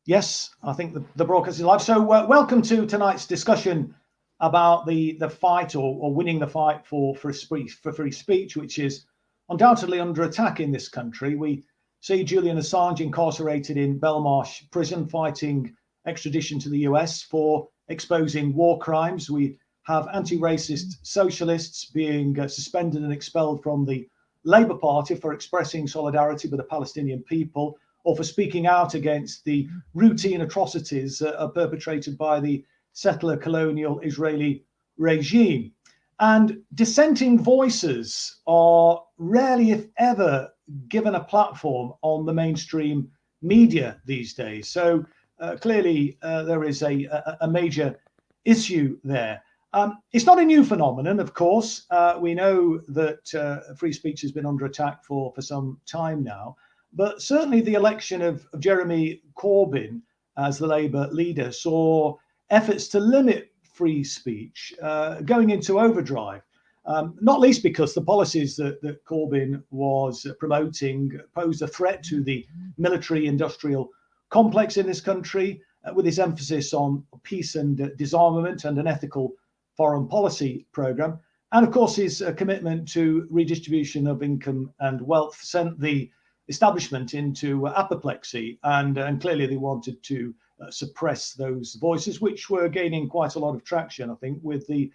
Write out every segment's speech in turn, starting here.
Yes, I think the broadcast is live. So welcome to tonight's discussion about the fight or winning the fight for free speech, which is undoubtedly under attack in this country. We see Julian Assange incarcerated in Belmarsh prison, fighting extradition to the US for exposing war crimes. We have anti-racist socialists being suspended and expelled from the Labour Party for expressing solidarity with the Palestinian people, or for speaking out against the routine atrocities perpetrated by the settler colonial Israeli regime. And dissenting voices are rarely, if ever, given a platform on the mainstream media these days. So clearly there is a major issue there. It's not a new phenomenon, of course. We know that free speech has been under attack for some time now. But certainly the election of Jeremy Corbyn as the Labour leader saw efforts to limit free speech going into overdrive, not least because the policies that Corbyn was promoting posed a threat to the military-industrial complex in this country, with his emphasis on peace and disarmament and an ethical foreign policy programme. And of course, his commitment to redistribution of income and wealth sent the establishment into apoplexy, and clearly they wanted to suppress those voices, which were gaining quite a lot of traction, I think, with the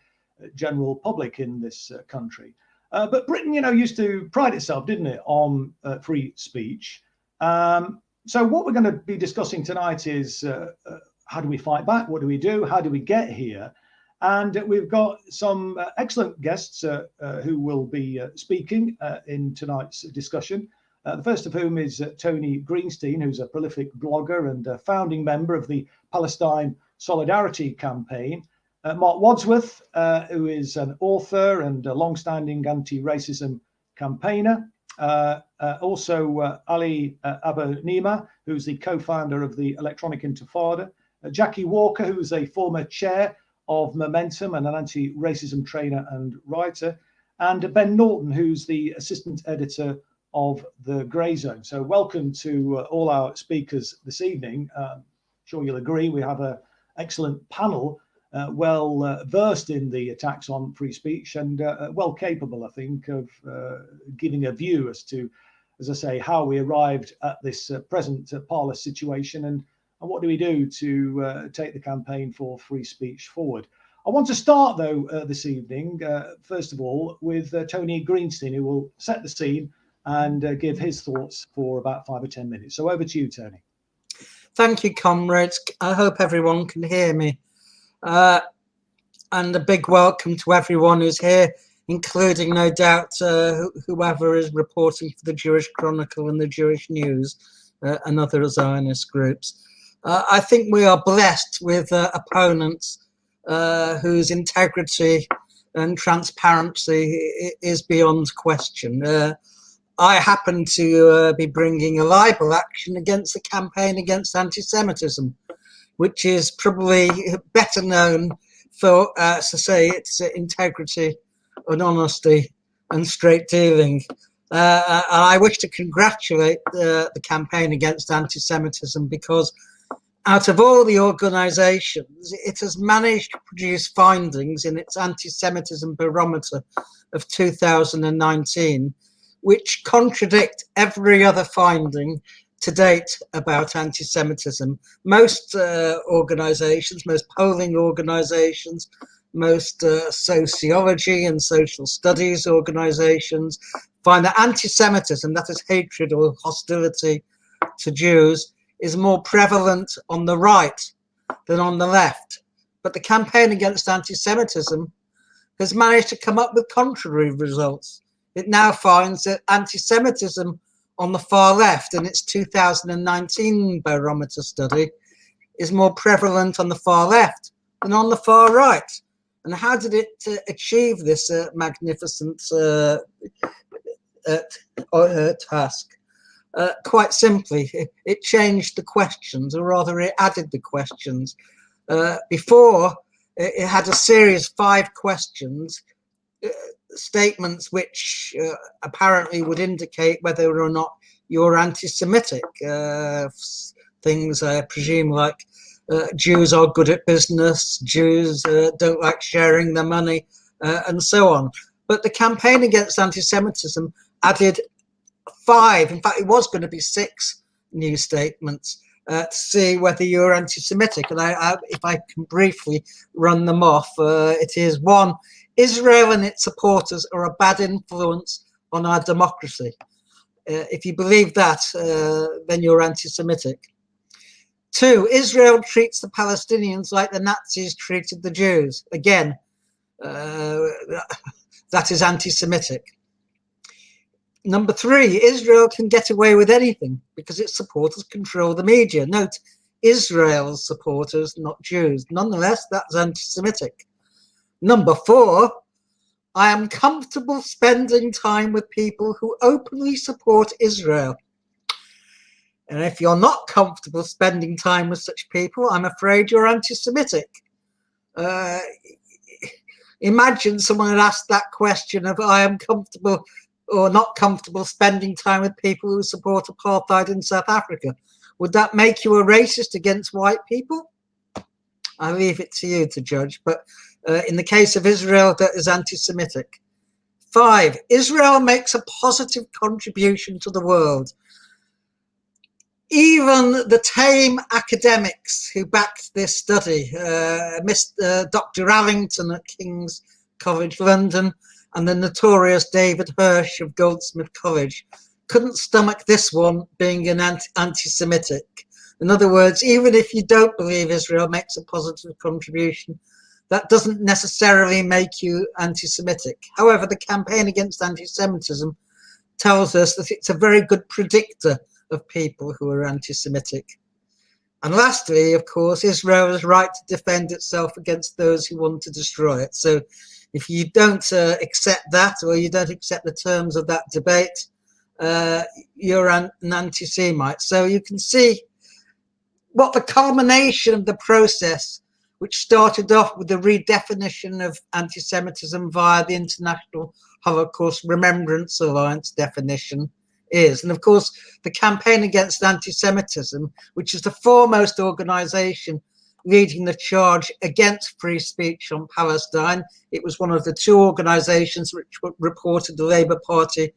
general public in this country. But Britain, used to pride itself, didn't it, on free speech. So what we're going to be discussing tonight is how do we fight back? What do we do? How do we get here? And we've got some excellent guests who will be speaking in tonight's discussion. The first of whom is Tony Greenstein, who's a prolific blogger and a founding member of the Palestine Solidarity Campaign. Marc Wadsworth, who is an author and a long-standing anti-racism campaigner. Also Ali Abunimah, who's the co-founder of the Electronic Intifada. Jackie Walker, who is a former chair of Momentum and an anti-racism trainer and writer. And Ben Norton, who's the assistant editor of the Grey Zone. So welcome to all our speakers this evening. Sure you'll agree we have an excellent panel, well versed in the attacks on free speech and well capable, I think, of giving a view as to, as I say, how we arrived at this present parlous situation and what do we do to take the campaign for free speech forward. I want to start, though, this evening, first of all, with Tony Greenstein, who will set the scene and give his thoughts for about 5 or 10 minutes. So over to you, Tony. Thank you, comrades. I hope everyone can hear me. And a big welcome to everyone who's here, including, no doubt, whoever is reporting for the Jewish Chronicle and the Jewish News and other Zionist groups. I think we are blessed with opponents whose integrity and transparency is beyond question. I happen to be bringing a libel action against the campaign against anti-Semitism, which is probably better known for, to say, its integrity and honesty and straight dealing. And I wish to congratulate the campaign against anti-Semitism because out of all the organisations, it has managed to produce findings in its anti-Semitism barometer of 2019 which contradict every other finding to date about anti-Semitism. Most organisations, most polling organisations, most sociology and social studies organisations find that anti-Semitism, that is hatred or hostility to Jews, is more prevalent on the right than on the left. But the campaign against anti-Semitism has managed to come up with contrary results. It now finds that anti-Semitism on the far left in its 2019 barometer study is more prevalent on the far left than on the far right. And how did it achieve this magnificent task? Quite simply, it changed the questions, or rather it added the questions. Before, it had a series of 5 questions, statements which apparently would indicate whether or not you're anti-Semitic. Things, I presume, like Jews are good at business, Jews don't like sharing their money, and so on. But the campaign against anti-Semitism added 5, in fact, it was going to be 6 new statements to see whether you're anti-Semitic. And if I can briefly run them off, it is 1, Israel and its supporters are a bad influence on our democracy. If you believe that, then you're anti-Semitic. 2, Israel treats the Palestinians like the Nazis treated the Jews. Again, that is anti-Semitic. Number 3, Israel can get away with anything because its supporters control the media. Note, Israel's supporters, not Jews. Nonetheless, that's anti-Semitic. Number 4, I am comfortable spending time with people who openly support Israel. And if you're not comfortable spending time with such people, I'm afraid you're anti-Semitic. Imagine someone had asked that question of I am comfortable or not comfortable spending time with people who support apartheid in South Africa. Would that make you a racist against white people? I leave it to you to judge. But in the case of Israel, that is anti-Semitic. 5, Israel makes a positive contribution to the world. Even the tame academics who backed this study, Dr. Allington at King's College London and the notorious David Hirsch of Goldsmith College, couldn't stomach this one being an anti-Semitic. In other words, even if you don't believe Israel makes a positive contribution, that doesn't necessarily make you anti-Semitic. However, the campaign against anti-Semitism tells us that it's a very good predictor of people who are anti-Semitic. And lastly, of course, Israel has a right to defend itself against those who want to destroy it. So if you don't accept that, or you don't accept the terms of that debate, you're an anti-Semite. So you can see what the culmination of the process, which started off with the redefinition of anti-Semitism via the International Holocaust Remembrance Alliance definition, is. And of course, the campaign against anti-Semitism, which is the foremost organization leading the charge against free speech on Palestine. It was one of the 2 organizations which reported the Labour Party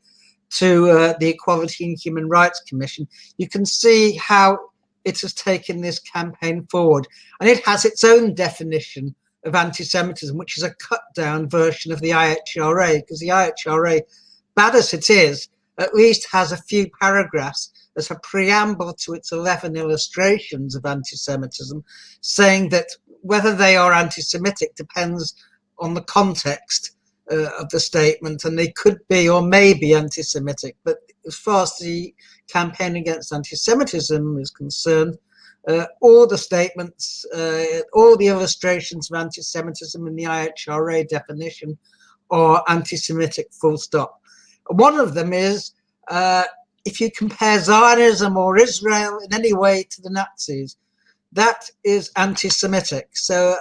to the Equality and Human Rights Commission. You can see how it has taken this campaign forward. And it has its own definition of anti-Semitism, which is a cut-down version of the IHRA, because the IHRA, bad as it is, at least has a few paragraphs as a preamble to its 11 illustrations of anti-Semitism, saying that whether they are anti-Semitic depends on the context of the statement, and they could be or may be anti-Semitic. But as far as the campaign against anti-Semitism is concerned, all the statements, all the illustrations of anti-Semitism in the IHRA definition are anti-Semitic, full stop. One of them is, if you compare Zionism or Israel in any way to the Nazis, that is anti-Semitic. So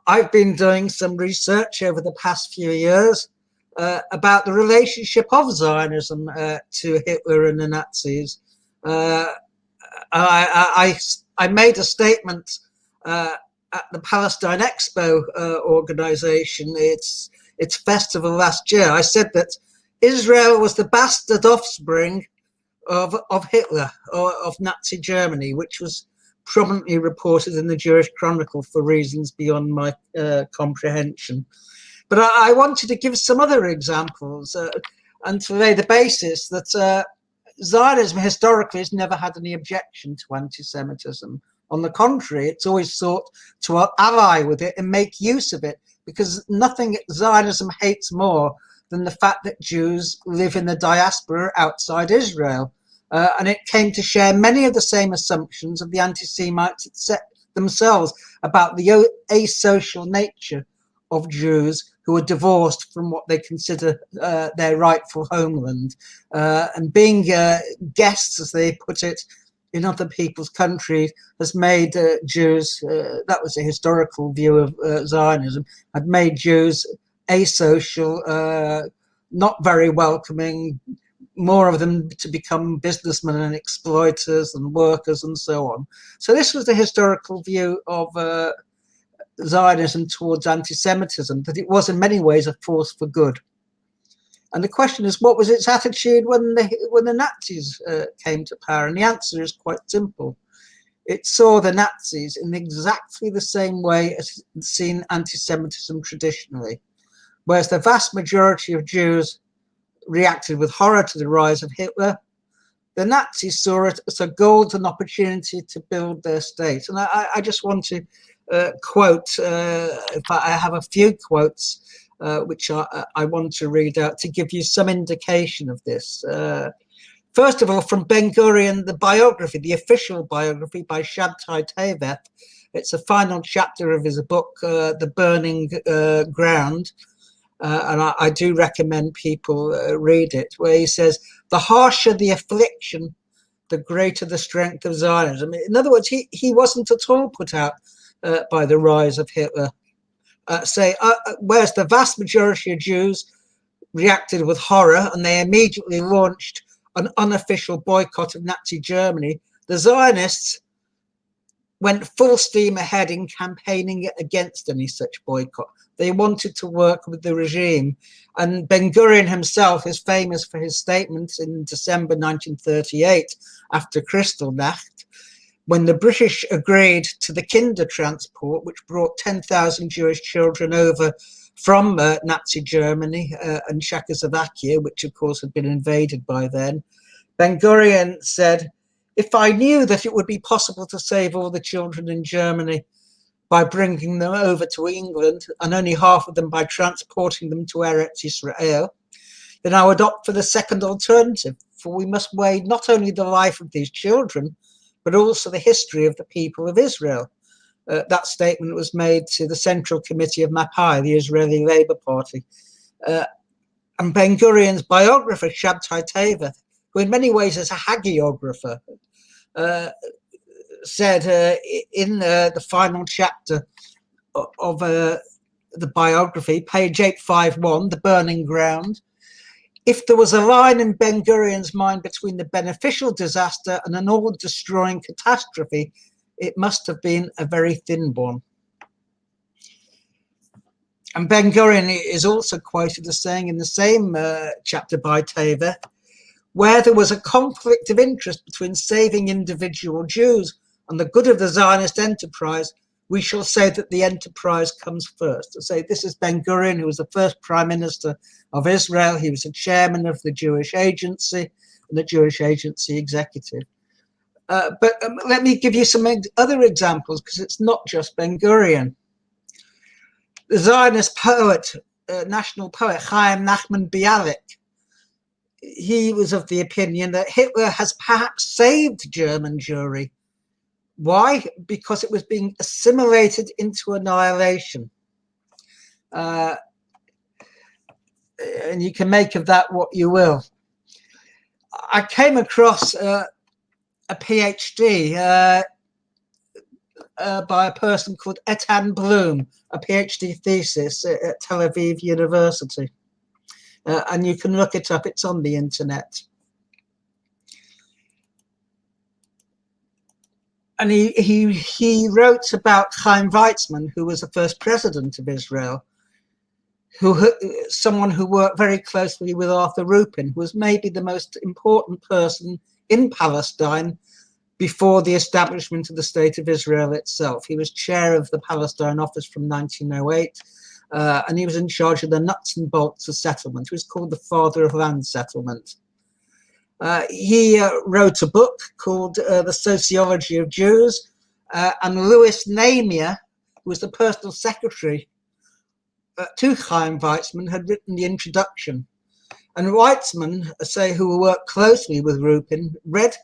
I've been doing some research over the past few years about the relationship of Zionism to Hitler and the Nazis. I made a statement at the Palestine Expo organization, its festival last year. I said that Israel was the bastard offspring of Hitler, or of Nazi Germany, which was prominently reported in the Jewish Chronicle for reasons beyond my comprehension. But I wanted to give some other examples and to lay the basis that Zionism historically has never had any objection to anti-Semitism. On the contrary, it's always sought to ally with it and make use of it, because nothing Zionism hates more than the fact that Jews live in the diaspora outside Israel. And it came to share many of the same assumptions of the anti-Semites themselves about the asocial nature of Jews who are divorced from what they consider their rightful homeland. And being guests, as they put it, in other people's countries has made Jews, that was a historical view of Zionism, had made Jews asocial, not very welcoming, more of them to become businessmen and exploiters and workers and so on. So this was the historical view of Zionism towards anti-Semitism, that it was in many ways a force for good. And the question is, what was its attitude when the Nazis came to power? And the answer is quite simple. It saw the Nazis in exactly the same way as it had seen anti-Semitism traditionally. Whereas the vast majority of Jews reacted with horror to the rise of Hitler, the Nazis saw it as a golden opportunity to build their state. And I just want to quote, if I have a few quotes, which I want to read out to give you some indication of this. First of all, from Ben Gurion, the biography, the official biography by Shabtai Teveth. It's a final chapter of his book, The Burning Ground. And I do recommend people read it, where he says, the harsher the affliction, the greater the strength of Zionism. In other words, he wasn't at all put out by the rise of Hitler. Whereas the vast majority of Jews reacted with horror and they immediately launched an unofficial boycott of Nazi Germany, the Zionists went full steam ahead in campaigning against any such boycott. They wanted to work with the regime. And Ben Gurion himself is famous for his statements in December 1938, after Kristallnacht, when the British agreed to the Kinder transport, which brought 10,000 Jewish children over from Nazi Germany and Czechoslovakia, which of course had been invaded by then. Ben Gurion said, if I knew that it would be possible to save all the children in Germany by bringing them over to England, and only half of them by transporting them to Eretz Israel, then I would opt for the second alternative, for we must weigh not only the life of these children, but also the history of the people of Israel. That statement was made to the Central Committee of Mapai, the Israeli Labour Party. And Ben Gurion's biographer, Shabtai Teveth, who in many ways is a hagiographer, said in the final chapter of the biography, page 851, The Burning Ground, if there was a line in Ben Gurion's mind between the beneficial disaster and an all-destroying catastrophe, it must have been a very thin one. And Ben Gurion is also quoted as saying in the same chapter by Teveth, where there was a conflict of interest between saving individual Jews and the good of the Zionist enterprise, we shall say that the enterprise comes first. To say this is Ben Gurion, who was the first prime minister of Israel. He was a chairman of the Jewish Agency and the Jewish Agency executive. But let me give you some other examples, because it's not just Ben Gurion. The Zionist poet, national poet, Chaim Nachman Bialik, he was of the opinion that Hitler has perhaps saved German Jewry. Why? Because it was being assimilated into annihilation. And you can make of that what you will. I came across a PhD by a person called Etan Bloom, a PhD thesis at Tel Aviv University. And you can look it up, it's on the internet. And he wrote about Chaim Weizmann, who was the first president of Israel, someone who worked very closely with Arthur Rupin, who was maybe the most important person in Palestine before the establishment of the State of Israel itself. He was chair of the Palestine office from 1908, and he was in charge of the nuts and bolts of settlement. He was called the father of land settlement. He wrote a book called The Sociology of Jews, and Louis Namier, who was the personal secretary to Chaim Weizmann, had written the introduction. And Weizmann, who worked closely with Rupin, read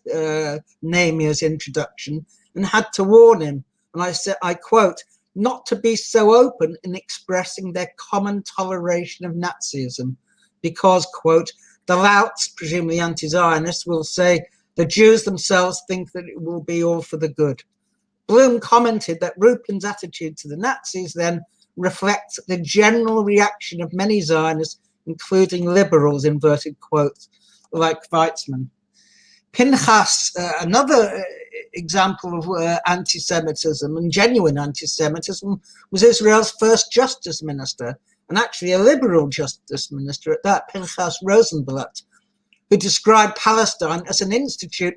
Namier's introduction and had to warn him. And I quote, not to be so open in expressing their common toleration of Nazism, because, quote, the louts, presumably anti-Zionists, will say the Jews themselves think that it will be all for the good. Bloom commented that Rupin's attitude to the Nazis then reflects the general reaction of many Zionists, including liberals, inverted quotes, like Weizmann. Pinchas, another example of anti-Semitism and genuine anti-Semitism, was Israel's first justice minister, and actually a liberal justice minister at that, Pinchas Rosenblatt, who described Palestine as an institute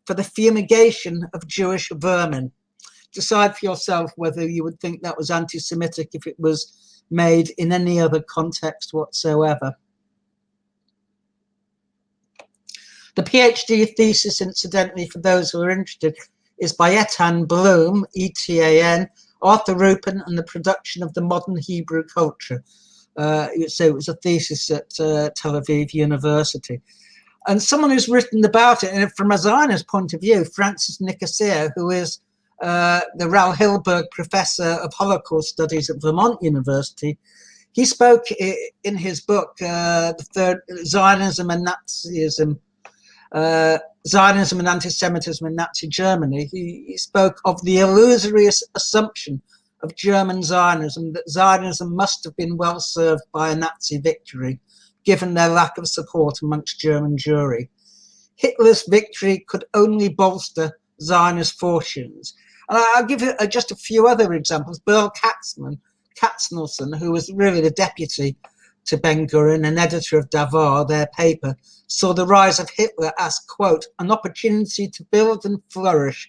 for the fumigation of Jewish vermin. Decide for yourself whether you would think that was anti-Semitic if it was made in any other context whatsoever. The PhD thesis, incidentally, for those who are interested, is by Etan Bloom, E-T-A-N, Arthur Rupin and the Production of the Modern Hebrew Culture. So it was a thesis at Tel Aviv University. And someone who's written about it, and from a Zionist point of view, Francis Nicosia, who is the Raoul Hilberg Professor of Holocaust Studies at Vermont University, he spoke in his book, The Third Zionism and Nazism, Zionism and Anti-Semitism in Nazi Germany. He spoke of the illusory assumption of German Zionism, that Zionism must have been well served by a Nazi victory, given their lack of support amongst German Jewry. Hitler's victory could only bolster Zionist fortunes. And I'll give you just a few other examples. Burl Katznelson, who was really the deputy to Ben-Gurion and editor of Davar, their paper, saw the rise of Hitler as, quote, an opportunity to build and flourish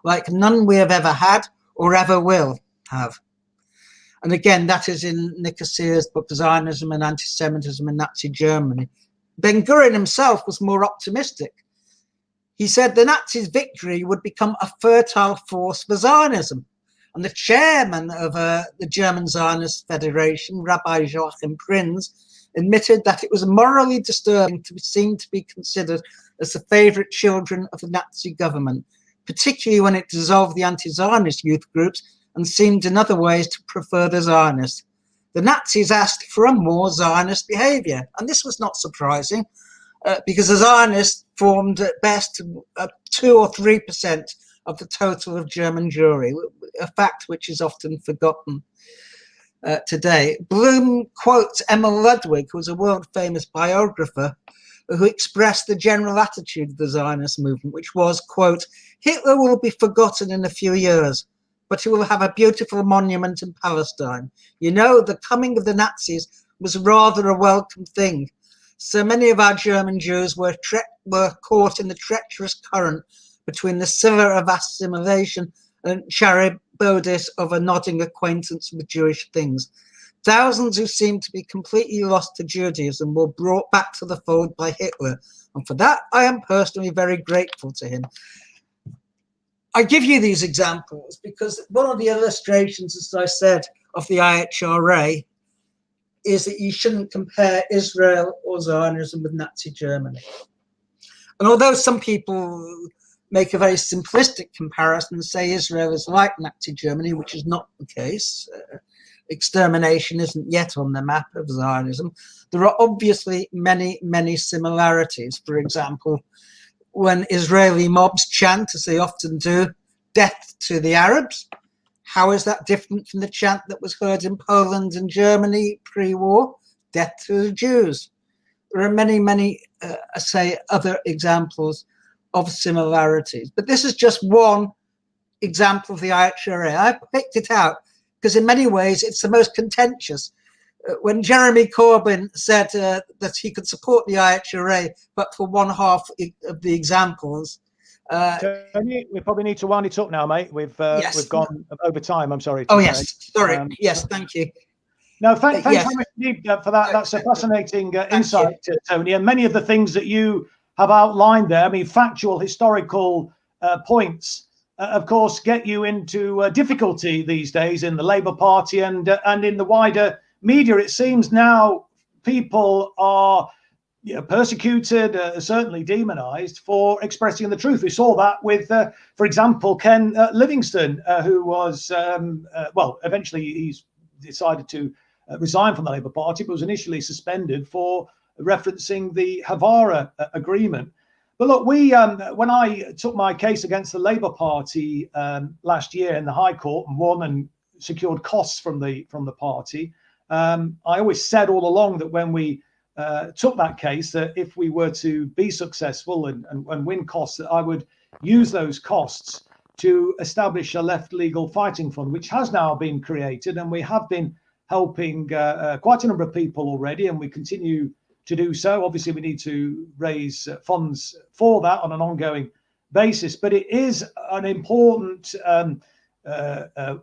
like none we have ever had or ever will have. And again, that is in Nicosia's book, Zionism and Anti-Semitism in Nazi Germany. Ben-Gurion himself was more optimistic. He said the Nazis' victory would become a fertile force for Zionism. And the chairman of the German Zionist Federation, Rabbi Joachim Prinz, admitted that it was morally disturbing to be seen to be considered as the favorite children of the Nazi government, particularly when it dissolved the anti-Zionist youth groups and seemed in other ways to prefer the Zionists. The Nazis asked for a more Zionist behavior, and this was not surprising, because the Zionists formed at best 2 or 3% of the total of German Jewry, a fact which is often forgotten today. Bloom quotes Emma Ludwig, who was a world-famous biographer, who expressed the general attitude of the Zionist movement, which was, quote, Hitler will be forgotten in a few years, but he will have a beautiful monument in Palestine. You know, the coming of the Nazis was rather a welcome thing. So many of our German Jews were caught in the treacherous current between the scythe of assimilation and Charybdis of a nodding acquaintance with Jewish things. Thousands who seemed to be completely lost to Judaism were brought back to the fold by Hitler, and for that I am personally very grateful to him. I give you these examples because one of the illustrations, as I said, of the IHRA is that you shouldn't compare Israel or Zionism with Nazi Germany. And although some people make a very simplistic comparison and say Israel is like Nazi Germany, which is not the case, extermination isn't yet on the map of Zionism, there are obviously many, many similarities. For example, when Israeli mobs chant, as they often do, death to the Arabs, how is that different from the chant that was heard in Poland and Germany pre-war? Death to the Jews. There are many, many, other examples of similarities. But this is just one example of the IHRA. I picked it out because in many ways it's the most contentious. When Jeremy Corbyn said that he could support the IHRA, but for one half of the examples. Tony, we probably need to wind it up now, mate. We've gone over time. I'm sorry. Oh, yes. Sorry. Yes, thank you. No, thanks very much indeed for that. That's a fascinating insight, Tony. And many of the things that you have outlined there, I mean, factual, historical points, of course, get you into difficulty these days in the Labour Party and in the wider media. It seems now people are persecuted, certainly demonized for expressing the truth. We saw that with, for example, Ken Livingstone, who was, eventually he's decided to resign from the Labour Party, but was initially suspended for referencing the Havara agreement. But look, when I took my case against the Labour Party last year in the High Court and won and secured costs from the party, I always said all along that when we took that case that if we were to be successful and win costs, that I would use those costs to establish a left legal fighting fund, which has now been created, and we have been helping quite a number of people already, and we continue to do so. Obviously, we need to raise funds for that on an ongoing basis, but it is an important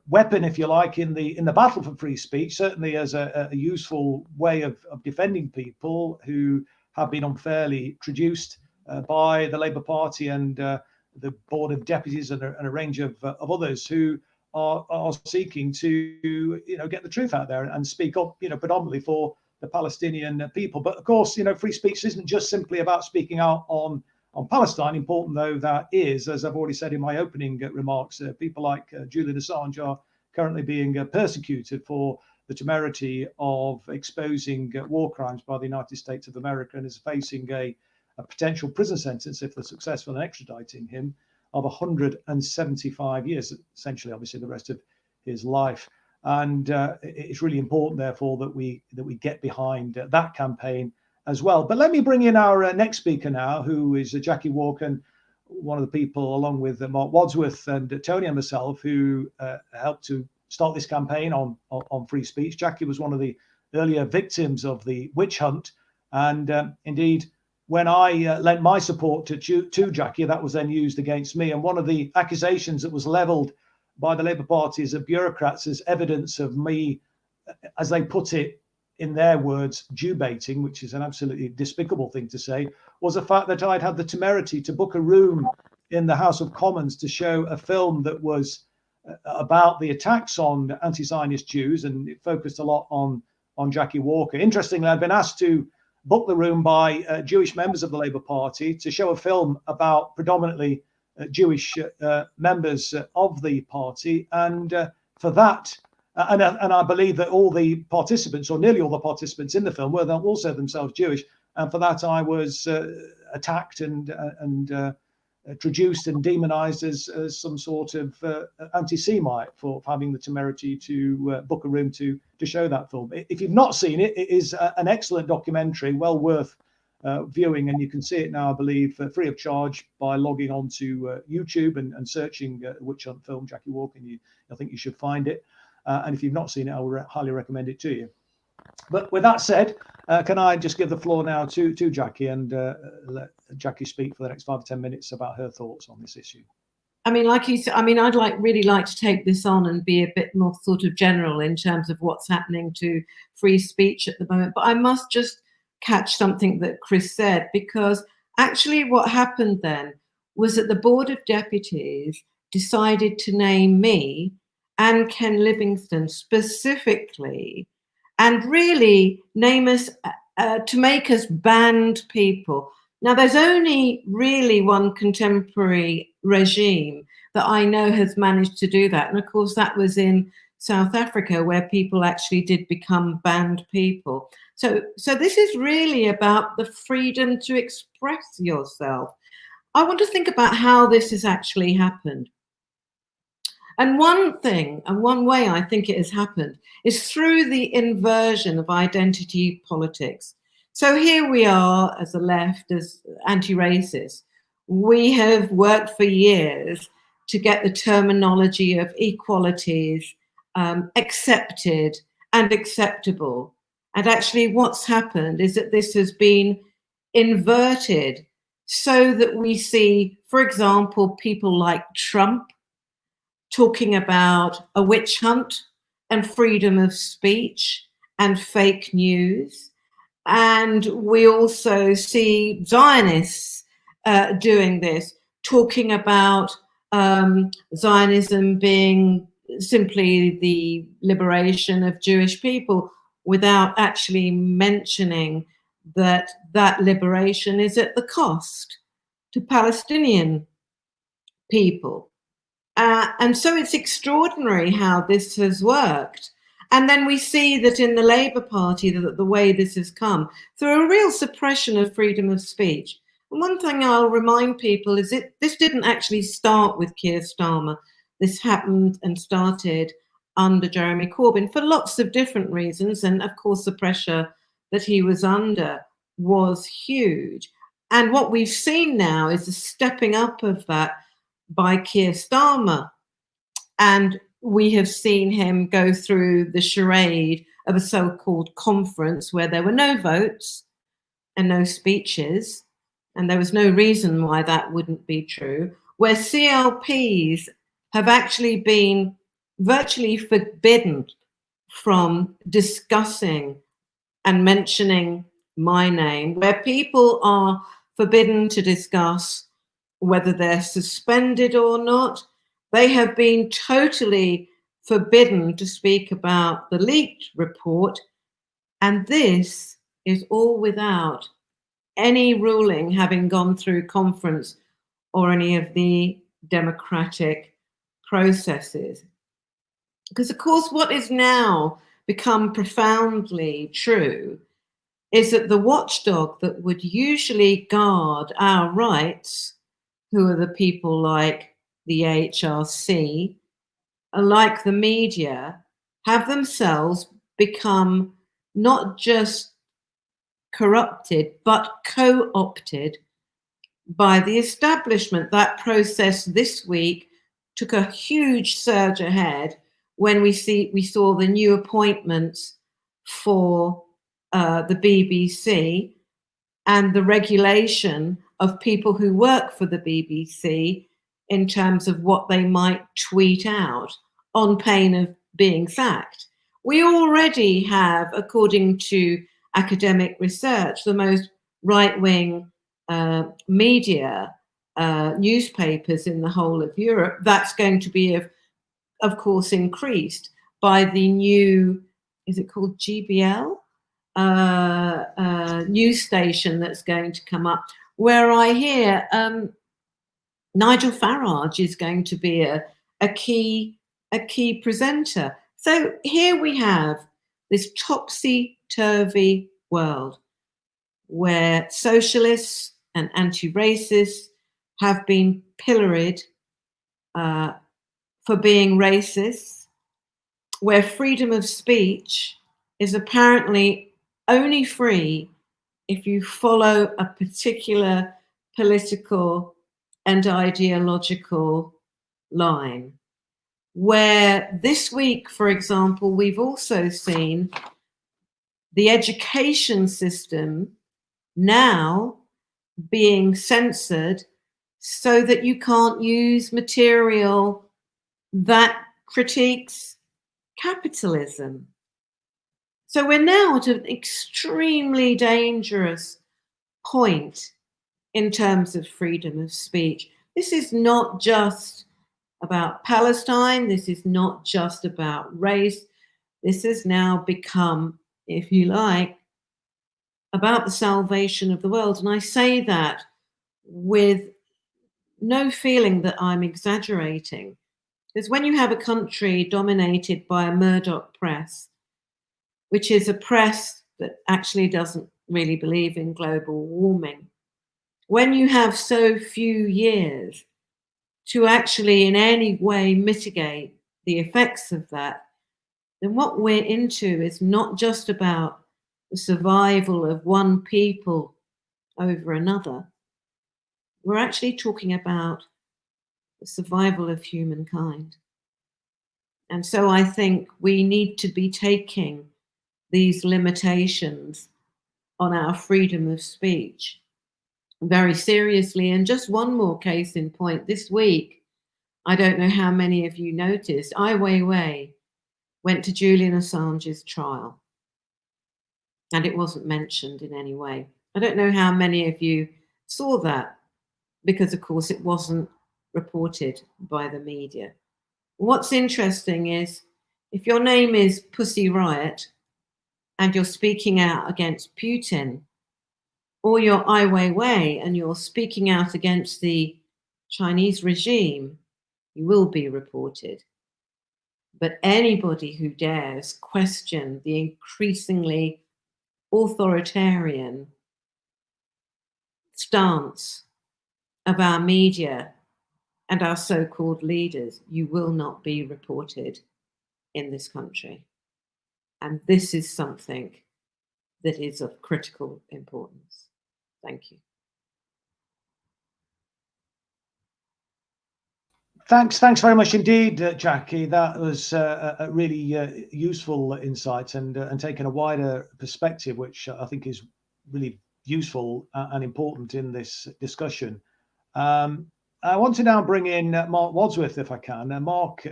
weapon, if you like, in the battle for free speech, certainly as a useful way of defending people who have been unfairly traduced by the Labour Party and the Board of Deputies and a range of others who are seeking to get the truth out there and speak up predominantly for the Palestinian people. But of course, free speech isn't just simply about speaking out on Palestine, important though that is. As I've already said in my opening remarks, people like Julian Assange are currently being persecuted for the temerity of exposing war crimes by the United States of America, and is facing a potential prison sentence, if they're successful in extraditing him, of 175 years, essentially, obviously, the rest of his life. And it's really important, therefore, that we get behind that campaign as well. But let me bring in our next speaker now, who is Jackie Walker, and one of the people, along with Marc Wadsworth and Tony and myself, who helped to start this campaign on free speech. Jackie was one of the earlier victims of the witch hunt, and indeed, when I lent my support to Jackie, that was then used against me. And one of the accusations that was levelled by the Labour Party as bureaucrats as evidence of me, as they put it in their words, Jew baiting, which is an absolutely despicable thing to say, was the fact that I'd had the temerity to book a room in the House of Commons to show a film that was about the attacks on anti-Zionist Jews, and it focused a lot on Jackie Walker. Interestingly, I'd been asked to book the room by Jewish members of the Labour Party to show a film about predominantly Jewish members of the party, and for that, and I believe that all the participants, or nearly all the participants in the film, were also themselves Jewish, and for that I was attacked and traduced and demonized as some sort of anti-Semite for having the temerity to book a room to show that film. If you've not seen it, it is an excellent documentary, well worth viewing, and you can see it now, I believe, free of charge by logging on to YouTube and searching Witch Hunt film Jackie Walker, and I think you should find it. And if you've not seen it, I will highly recommend it to you. But with that said, can I just give the floor now to Jackie, and let Jackie speak for the next 5 or 10 minutes about her thoughts on this issue? I mean, like you said, I mean, I'd really like to take this on and be a bit more sort of general in terms of what's happening to free speech at the moment. But I must just catch something that Chris said, because actually what happened then was that the Board of Deputies decided to name me and Ken Livingstone specifically, and really name us to make us banned people. Now, there's only really one contemporary regime that I know has managed to do that. And of course, that was in South Africa, where people actually did become banned people. So this is really about the freedom to express yourself. I want to think about how this has actually happened. And one thing, and one way I think it has happened, is through the inversion of identity politics. So here we are as a left, as anti-racist. We have worked for years to get the terminology of equalities accepted and acceptable. And actually what's happened is that this has been inverted so that we see, for example, people like Trump talking about a witch hunt and freedom of speech and fake news. And we also see Zionists doing this, talking about Zionism being simply the liberation of Jewish people, without actually mentioning that that liberation is at the cost to Palestinian people. And so it's extraordinary how this has worked. And then we see that in the Labour Party, the way this has come through a real suppression of freedom of speech. And one thing I'll remind people is this didn't actually start with Keir Starmer. This happened and started under Jeremy Corbyn for lots of different reasons. And of course, the pressure that he was under was huge. And what we've seen now is a stepping up of that by Keir Starmer. And we have seen him go through the charade of a so-called conference where there were no votes and no speeches, and there was no reason why that wouldn't be true, where CLPs have actually been virtually forbidden from discussing and mentioning my name, where people are forbidden to discuss whether they're suspended or not. They have been totally forbidden to speak about the leaked report, and this is all without any ruling having gone through conference or any of the democratic processes. Because, of course, what is now become profoundly true is that the watchdog that would usually guard our rights, who are the people like the HRC, like the media, have themselves become not just corrupted, but co-opted by the establishment. That process this week took a huge surge ahead when we saw the new appointments for the BBC and the regulation of people who work for the BBC in terms of what they might tweet out on pain of being sacked. We already have, according to academic research, the most right-wing media, newspapers in the whole of Europe. That's going to be, of course, increased by the new, is it called GBL? News station that's going to come up, where I hear Nigel Farage is going to be a key presenter. So here we have this topsy-turvy world where socialists and anti-racists have been pilloried for being racist, where freedom of speech is apparently only free if you follow a particular political and ideological line. Where this week, for example, we've also seen the education system now being censored so that you can't use material that critiques capitalism. So we're now at an extremely dangerous point in terms of freedom of speech. This is not just about Palestine. This is not just about race. This has now become, if you like, about the salvation of the world. And I say that with no feeling that I'm exaggerating. Because when you have a country dominated by a Murdoch press, which is a press that actually doesn't really believe in global warming, when you have so few years to actually in any way mitigate the effects of that, then what we're into is not just about the survival of one people over another. We're actually talking about the survival of humankind. And so I think we need to be taking these limitations on our freedom of speech very seriously. And just one more case in point. This week, I don't know how many of you noticed, Ai Weiwei went to Julian Assange's trial. And it wasn't mentioned in any way. I don't know how many of you saw that, because of course it wasn't reported by the media. What's interesting is if your name is Pussy Riot and you're speaking out against Putin, or you're Ai Weiwei and you're speaking out against the Chinese regime, you will be reported. But anybody who dares question the increasingly authoritarian stance of our media and our so-called leaders, you will not be reported in this country. And this is something that is of critical importance. Thank you. Thanks very much indeed, Jackie. That was a really useful insight and taking a wider perspective, which I think is really useful and important in this discussion. I want to now bring in Marc Wadsworth, if I can. Marc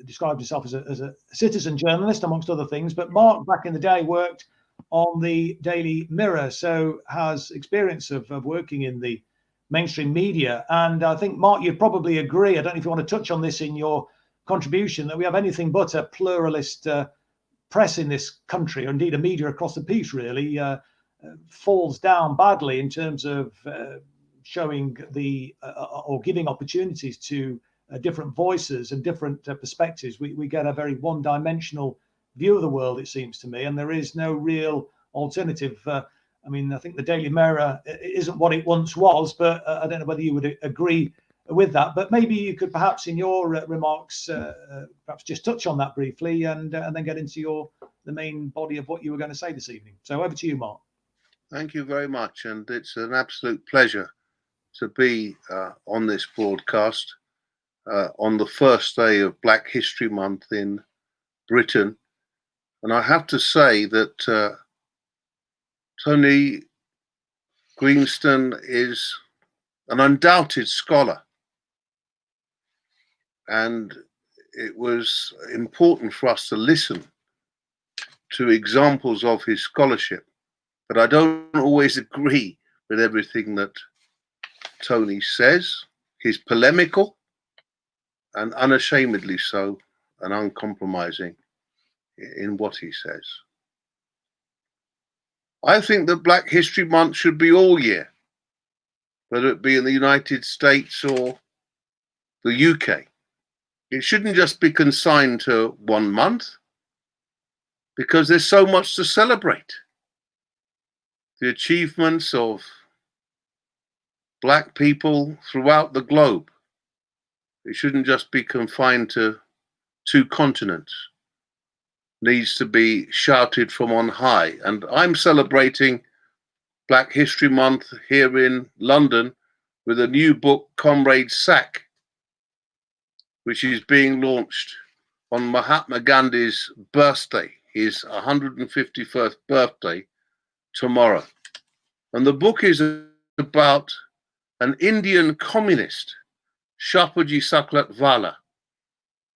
described himself as a citizen journalist, amongst other things, but Marc, back in the day, worked on the Daily Mirror, so has experience of working in the mainstream media. And I think, Marc, you'd probably agree, I don't know if you want to touch on this in your contribution, that we have anything but a pluralist press in this country, or indeed a media across the piece, really, falls down badly in terms of showing or giving opportunities to different voices and different perspectives. We get a very one-dimensional view of the world, it seems to me, and there is no real alternative. I mean, I think the Daily Mirror isn't what it once was, but I don't know whether you would agree with that. But maybe you could perhaps in your remarks perhaps just touch on that briefly and then get into the main body of what you were going to say this evening. So over to you, Marc. Thank you very much. And it's an absolute pleasure to be on this broadcast on the first day of Black History Month in Britain. And I have to say that Tony Greenstein is an undoubted scholar. And it was important for us to listen to examples of his scholarship. But I don't always agree with everything that Tony says. He's polemical and unashamedly so, and uncompromising in what he says. I think that Black History Month should be all year, whether it be in the United States or the UK. It shouldn't just be consigned to 1 month, because there's so much to celebrate. The achievements of Black people throughout the globe. It shouldn't just be confined to 2 continents. Needs to be shouted from on high. And I'm celebrating Black History Month here in London with a new book, Comrade Sack, which is being launched on Mahatma Gandhi's birthday, his 151st birthday, tomorrow. And the book is about an Indian communist, Shapoorji Saklatvala,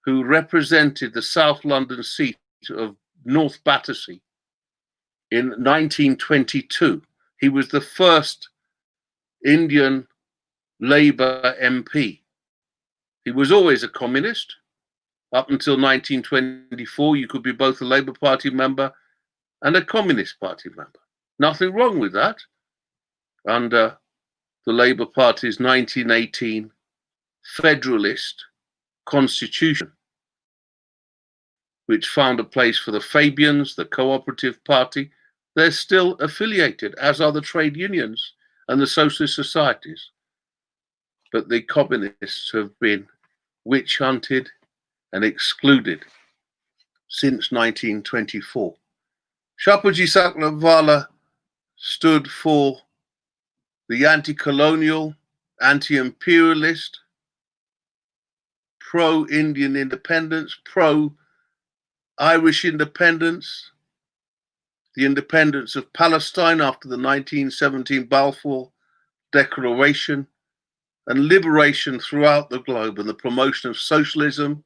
who represented the South London seat of North Battersea in 1922. He was the first Indian Labour MP. He was always a communist. Up until 1924, you could be both a Labour Party member and a Communist Party member. Nothing wrong with that. Under the Labour Party's 1918 Federalist Constitution, which found a place for the Fabians, the Cooperative Party. They're still affiliated, as are the trade unions and the socialist societies. But the communists have been witch hunted and excluded since 1924. Shapoorji Saklatvala stood for the anti-colonial, anti-imperialist, pro-Indian independence, pro-Irish independence, the independence of Palestine after the 1917 Balfour Declaration, and liberation throughout the globe, and the promotion of socialism,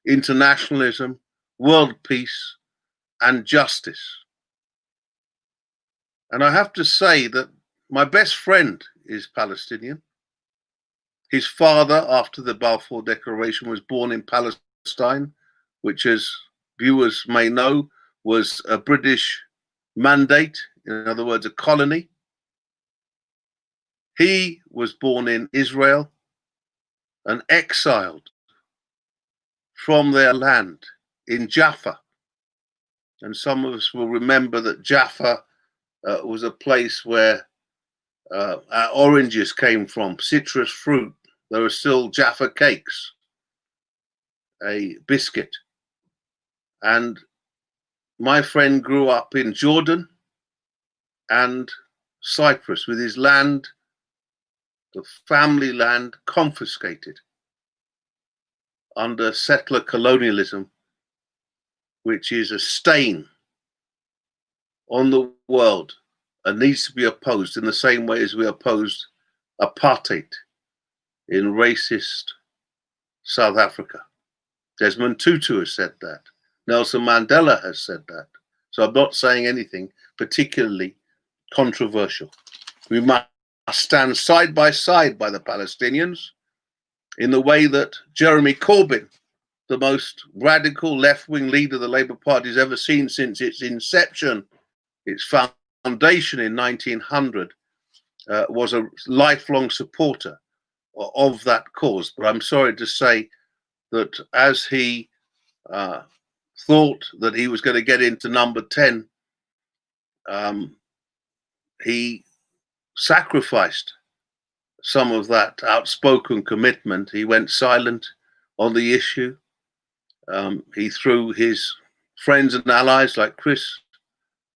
internationalism, world peace, and justice. And I have to say that my best friend is Palestinian. His father, after the Balfour Declaration, was born in Palestine, which, as viewers may know, was a British mandate, in other words, a colony. He was born in Israel and exiled from their land in Jaffa. And some of us will remember that Jaffa was a place where our oranges came from, citrus fruit. There are still Jaffa cakes, a biscuit. And my friend grew up in Jordan, and Cyprus, with his land, the family land, confiscated under settler colonialism, which is a stain on the world and needs to be opposed in the same way as we opposed apartheid in racist South Africa. Desmond Tutu has said that. Nelson Mandela has said that. So I'm not saying anything particularly controversial. We must stand side by the Palestinians in the way that Jeremy Corbyn, the most radical left-wing leader the Labour Party has ever seen since its inception, its foundation in 1900, was a lifelong supporter of that cause. But I'm sorry to say that as he thought that he was going to get into number 10, he sacrificed some of that outspoken commitment. He went silent on the issue. He threw his friends and allies like Chris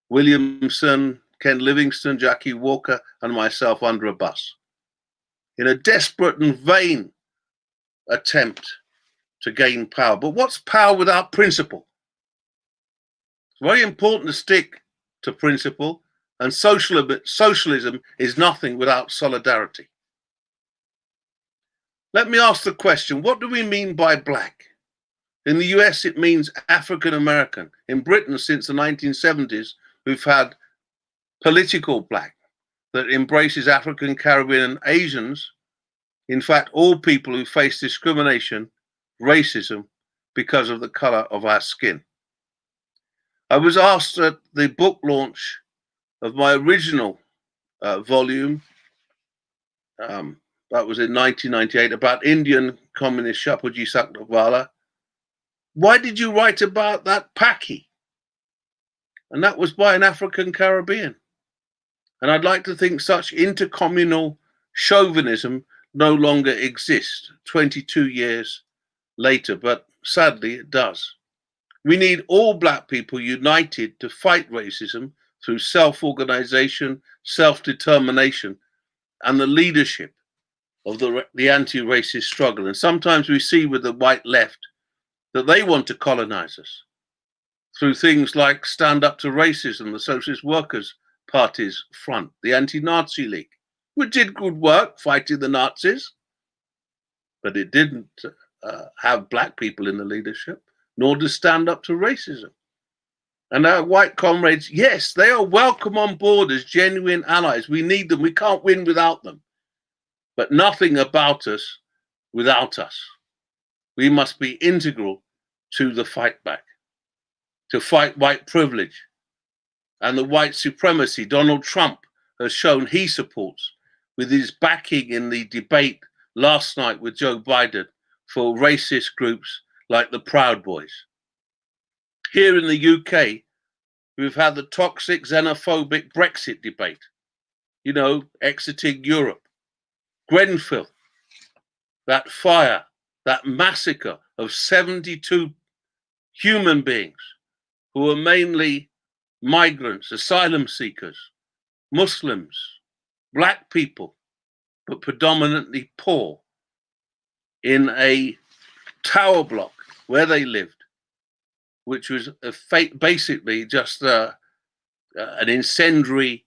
Williamson, Ken Livingstone, Jackie Walker, and myself under a bus in a desperate and vain attempt to gain power. But what's power without principle? It's very important to stick to principle, and socialism is nothing without solidarity. Let me ask the question, what do we mean by black? In the US, it means African American. In Britain, since the 1970s, we've had political black that embraces African, Caribbean, and Asians. In fact, all people who face discrimination, racism, because of the color of our skin. I was asked at the book launch of my original volume, that was in 1998, about Indian communist Shapoorji Sakdawala, why did you write about that Paki? And that was by an African Caribbean. And I'd like to think such intercommunal chauvinism no longer exists 22 years later, but sadly it does. We need all black people united to fight racism through self-organization, self-determination, and the leadership of the anti-racist struggle. And sometimes we see with the white left that they want to colonize us through things like Stand Up to Racism, the Socialist Workers' Party's front, the Anti-Nazi League, which did good work fighting the Nazis, but it didn't have black people in the leadership, nor to stand up to racism. And our white comrades, yes, they are welcome on board as genuine allies. We need them. We can't win without them. But nothing about us without us. We must be integral to the fight back, to fight white privilege and the white supremacy Donald Trump has shown he supports with his backing in the debate last night with Joe Biden for racist groups like the Proud Boys. Here in the UK, we've had the toxic, xenophobic Brexit debate, you know, exiting Europe. Grenfell, that fire, that massacre of 72 human beings who are mainly migrants, asylum seekers, Muslims, black people, but predominantly poor, in a tower block where they lived, which was basically just an incendiary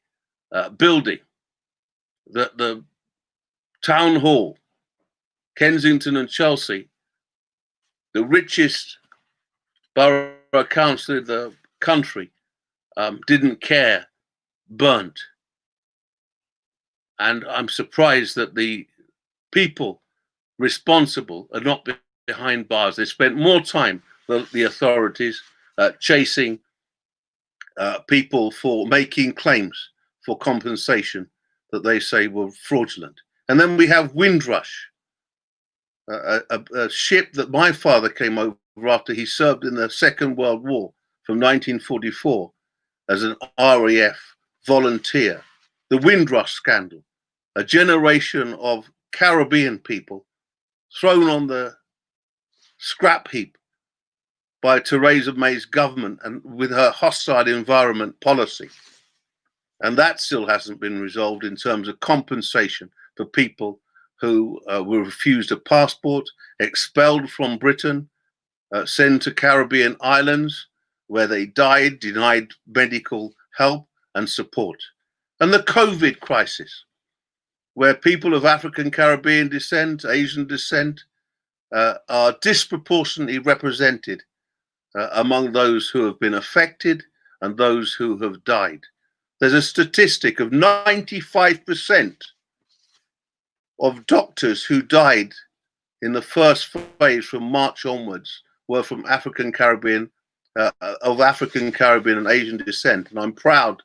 building that the town hall, Kensington and Chelsea, the richest borough council in the country, didn't care, burnt. And I'm surprised that the people responsible are not behind bars. They spent more time than the authorities chasing people for making claims for compensation that they say were fraudulent. And then we have Windrush, a ship that my father came over after he served in the Second World War from 1944 as an RAF volunteer. The Windrush scandal, a generation of Caribbean people thrown on the scrap heap by Theresa May's government and with her hostile environment policy. And that still hasn't been resolved in terms of compensation for people who were refused a passport, expelled from Britain, sent to Caribbean islands where they died, denied medical help and support. And the COVID crisis, where people of African Caribbean descent, Asian descent, are disproportionately represented among those who have been affected and those who have died. There's a statistic of 95% of doctors who died in the first phase from March onwards were from African Caribbean, of African Caribbean and Asian descent. And I'm proud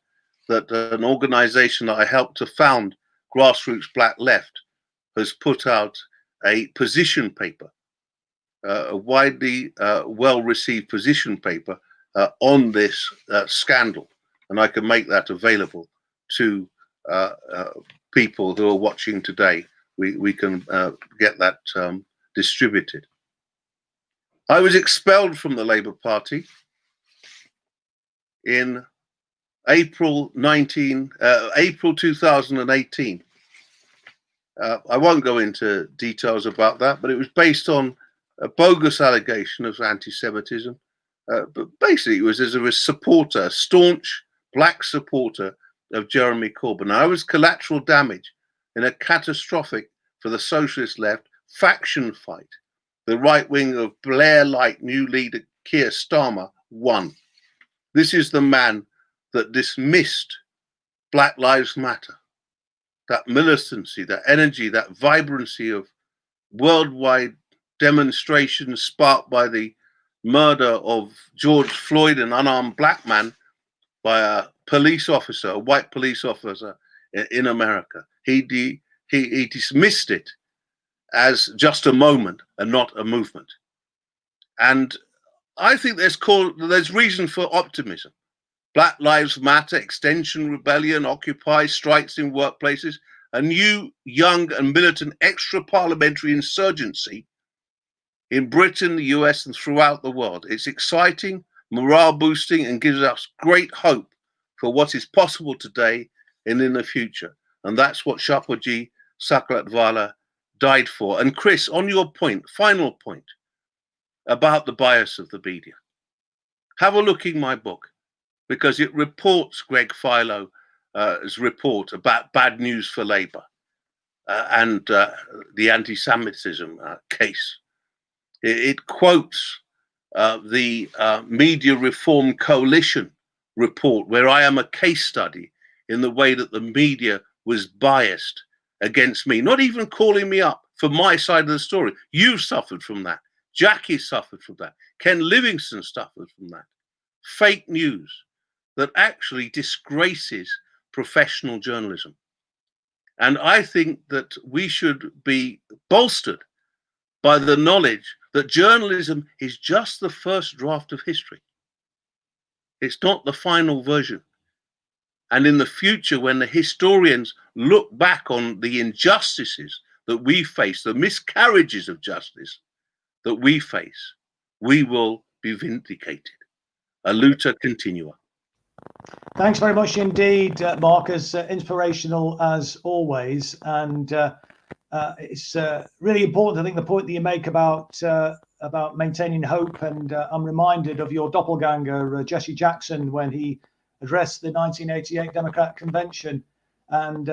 that an organization that I helped to found, Grassroots Black Left, has put out a position paper, a widely well-received position paper on this scandal. And I can make that available to people who are watching today. We can get that distributed. I was expelled from the Labour Party in April 2018. I won't go into details about that, but it was based on a bogus allegation of anti-Semitism. But basically, it was as a supporter, a staunch black supporter of Jeremy Corbyn. I was collateral damage in a catastrophic, for the socialist left, faction fight. The right wing of Blair-like new leader Keir Starmer won. This is the man that dismissed Black Lives Matter, that militancy, that energy, that vibrancy of worldwide demonstrations sparked by the murder of George Floyd, an unarmed black man, by a police officer, a white police officer in America. He dismissed it as just a moment and not a movement. And I think there's reason for optimism. Black Lives Matter, Extension Rebellion, Occupy, strikes in workplaces, a new, young and militant extra-parliamentary insurgency in Britain, the US, and throughout the world. It's exciting, morale boosting, and gives us great hope for what is possible today and in the future. And that's what Shapoorji Saklatvala died for. And Chris, on your point, final point about the bias of the media, have a look in my book, because it reports Greg Philo's report about bad news for Labour and the anti-Semitism case. It quotes the Media Reform Coalition report, where I am a case study in the way that the media was biased against me, not even calling me up for my side of the story. You've suffered from that. Jackie suffered from that. Ken Livingston suffered from that. Fake news that actually disgraces professional journalism. And I think that we should be bolstered by the knowledge that journalism is just the first draft of history. It's not the final version. And in the future, when the historians look back on the injustices that we face, the miscarriages of justice that we face, we will be vindicated. A luta continua. Thanks very much indeed, Mark, as inspirational as always. And it's really important, I think, the point that you make about maintaining hope. And I'm reminded of your doppelganger, Jesse Jackson, when he addressed the 1988 Democratic Convention and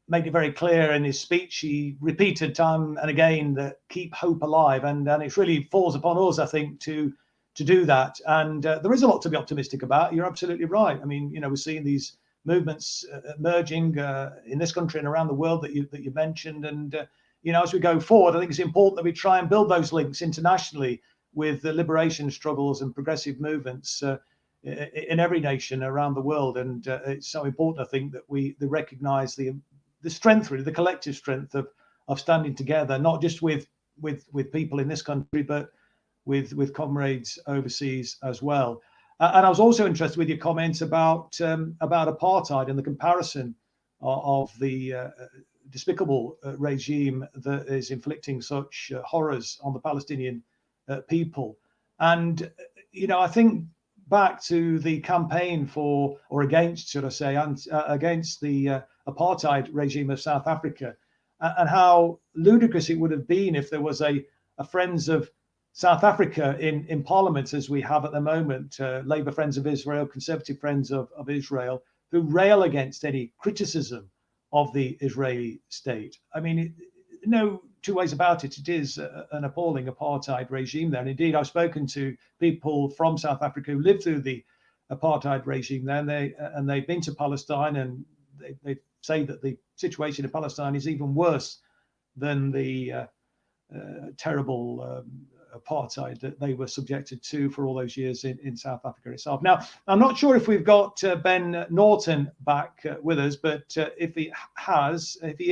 made it very clear in his speech. He repeated time and again that keep hope alive. And it really falls upon us, I think, to do that. And there is a lot to be optimistic about. You're absolutely right. I mean, we're seeing these movements emerging in this country and around the world that you mentioned. And, as we go forward, I think it's important that we try and build those links internationally with the liberation struggles and progressive movements in every nation around the world. And it's so important, I think, that we recognize the strength, really, the collective strength of standing together, not just with people in this country, but with comrades overseas as well. And I was also interested with your comments about apartheid and the comparison of the despicable regime that is inflicting such horrors on the Palestinian people. And I think back to the campaign for, or against, should I say, against the apartheid regime of South Africa, and how ludicrous it would have been if there was a Friends of South Africa in Parliament, as we have at the moment, Labour Friends of Israel, Conservative Friends of Israel, who rail against any criticism of the Israeli state. I mean, no two ways about it. It is an appalling apartheid regime there. And indeed, I've spoken to people from South Africa who lived through the apartheid regime there, and they've been to Palestine, and they say that the situation in Palestine is even worse than the terrible apartheid that they were subjected to for all those years in South Africa itself. Now, I'm not sure if we've got Ben Norton back with us, but if he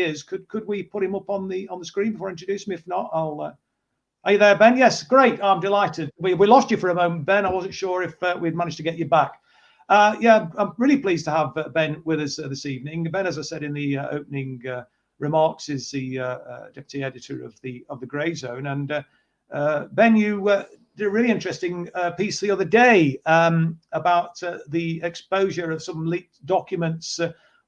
is, could we put him up on the screen before I introduce him? If not, I'll. Are you there, Ben? Yes, great. I'm delighted. We lost you for a moment, Ben. I wasn't sure if we'd managed to get you back. Yeah, I'm really pleased to have Ben with us this evening. Ben, as I said in the opening remarks, is the deputy editor of the Grey Zone, and Ben, you did a really interesting piece the other day about the exposure of some leaked documents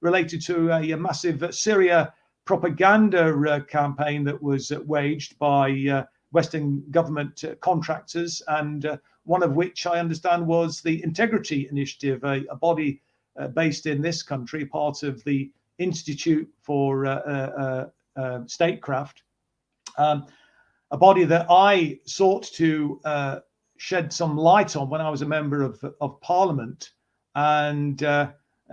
related to a massive Syria propaganda campaign that was waged by Western government contractors, and one of which I understand was the Integrity Initiative, a body based in this country, part of the Institute for Statecraft. A body that I sought to shed some light on when I was a member of Parliament, and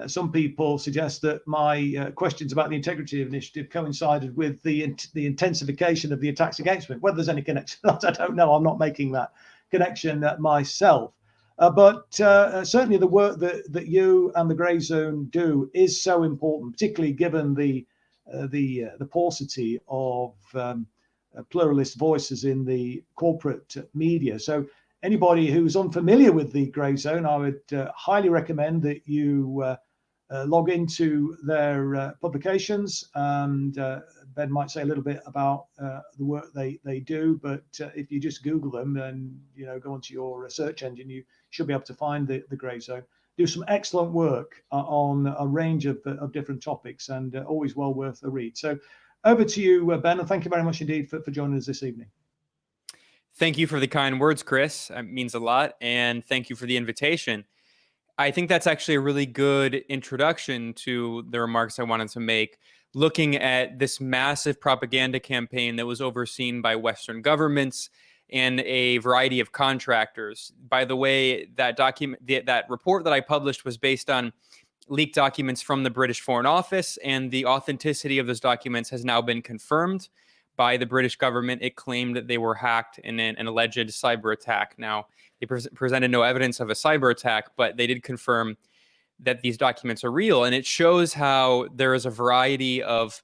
some people suggest that my questions about the Integrity Initiative coincided with the intensification of the attacks against me. Whether there's any connection, I don't know. I'm not making that connection myself, but certainly the work that you and the Grey Zone do is so important, particularly given the paucity of pluralist voices in the corporate media. So anybody who's unfamiliar with the Grey Zone, I would highly recommend that you log into their publications, and Ben might say a little bit about the work they do, but if you just Google them and go onto your search engine, you should be able to find the Grey Zone. Do some excellent work on a range of different topics, and always well worth a read. So over to you, Ben, and thank you very much indeed for joining us this evening. Thank you for the kind words, Chris. It means a lot. And thank you for the invitation. I think that's actually a really good introduction to the remarks I wanted to make, looking at this massive propaganda campaign that was overseen by Western governments and a variety of contractors. By the way, that report that I published was based on leaked documents from the British Foreign Office, and the authenticity of those documents has now been confirmed by the British government. It claimed that they were hacked in an alleged cyber attack. Now, they presented no evidence of a cyber attack, but they did confirm that these documents are real. And it shows how there is a variety of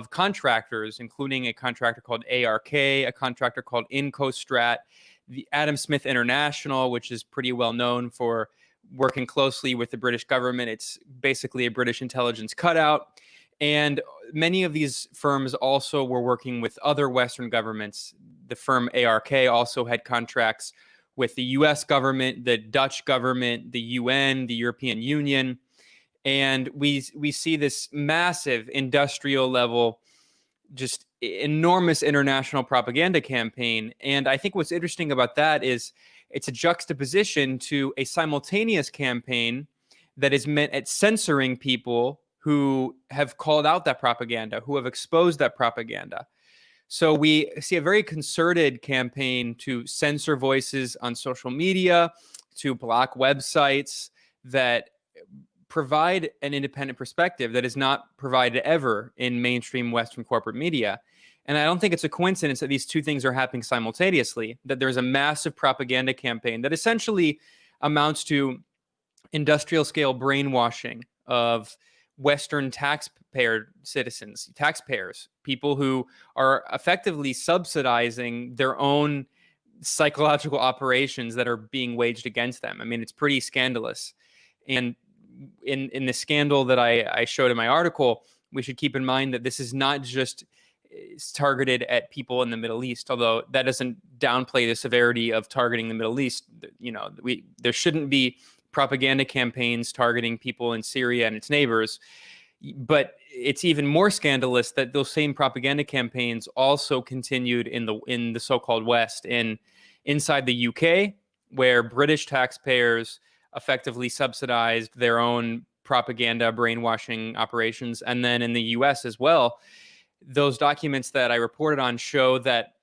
contractors, including a contractor called ARK, a contractor called IncoStrat, the Adam Smith International, which is pretty well known for working closely with the British government. It's basically a British intelligence cutout. And many of these firms also were working with other Western governments. The firm ARK also had contracts with the US government, the Dutch government, the UN, the European Union. And we see this massive industrial level, just enormous international propaganda campaign. And I think what's interesting about that is it's a juxtaposition to a simultaneous campaign that is meant at censoring people who have called out that propaganda, who have exposed that propaganda. So we see a very concerted campaign to censor voices on social media, to block websites that provide an independent perspective that is not provided ever in mainstream Western corporate media. And I don't think it's a coincidence that these two things are happening simultaneously, that there's a massive propaganda campaign that essentially amounts to industrial scale brainwashing of Western taxpayers, people who are effectively subsidizing their own psychological operations that are being waged against them. I mean, it's pretty scandalous. And in the scandal that I showed in my article, we should keep in mind that this is not just is targeted at people in the Middle East, although that doesn't downplay the severity of targeting the Middle East. There shouldn't be propaganda campaigns targeting people in Syria and its neighbors. But it's even more scandalous that those same propaganda campaigns also continued in the so-called West, inside the UK, where British taxpayers effectively subsidized their own propaganda brainwashing operations, and then in the US as well. Those documents that I reported on show that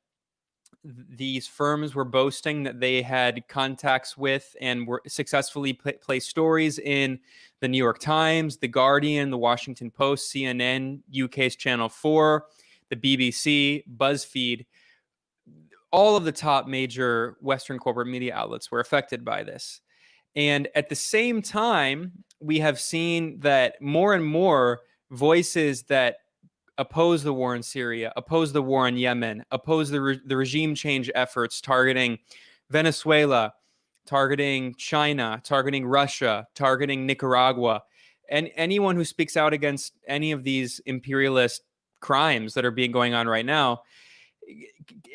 these firms were boasting that they had contacts with and were successfully placed stories in the New York Times, the Guardian, the Washington Post, CNN, UK's Channel 4, the BBC, BuzzFeed. All of the top major Western corporate media outlets were affected by this. And at the same time, we have seen that more and more voices that oppose the war in Syria, oppose the war in Yemen, oppose the regime change efforts targeting Venezuela, targeting China, targeting Russia, targeting Nicaragua, and anyone who speaks out against any of these imperialist crimes that are going on right now,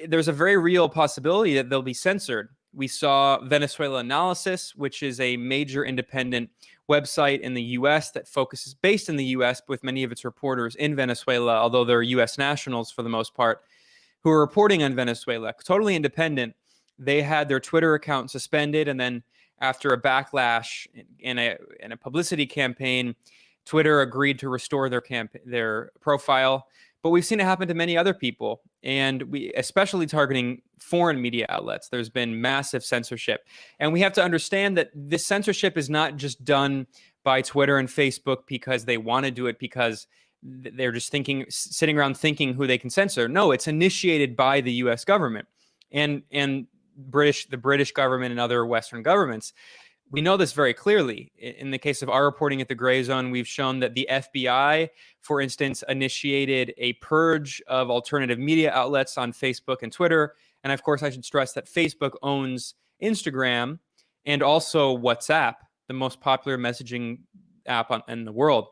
there's a very real possibility that they'll be censored. We saw Venezuela Analysis, which is a major independent website in the U.S. that focuses, based in the U.S., with many of its reporters in Venezuela, although they're U.S. nationals for the most part, who are reporting on Venezuela, totally independent. They had their Twitter account suspended, and then after a backlash in a publicity campaign, Twitter agreed to restore their profile. But we've seen it happen to many other people, and especially targeting foreign media outlets. There's been massive censorship. And we have to understand that this censorship is not just done by Twitter and Facebook because they want to do it because they're just sitting around thinking who they can censor. No, it's initiated by the US government and the British government and other Western governments. We know this very clearly. In the case of our reporting at the Gray Zone, we've shown that the FBI, for instance, initiated a purge of alternative media outlets on Facebook and Twitter. And of course, I should stress that Facebook owns Instagram and also WhatsApp, the most popular messaging app in the world.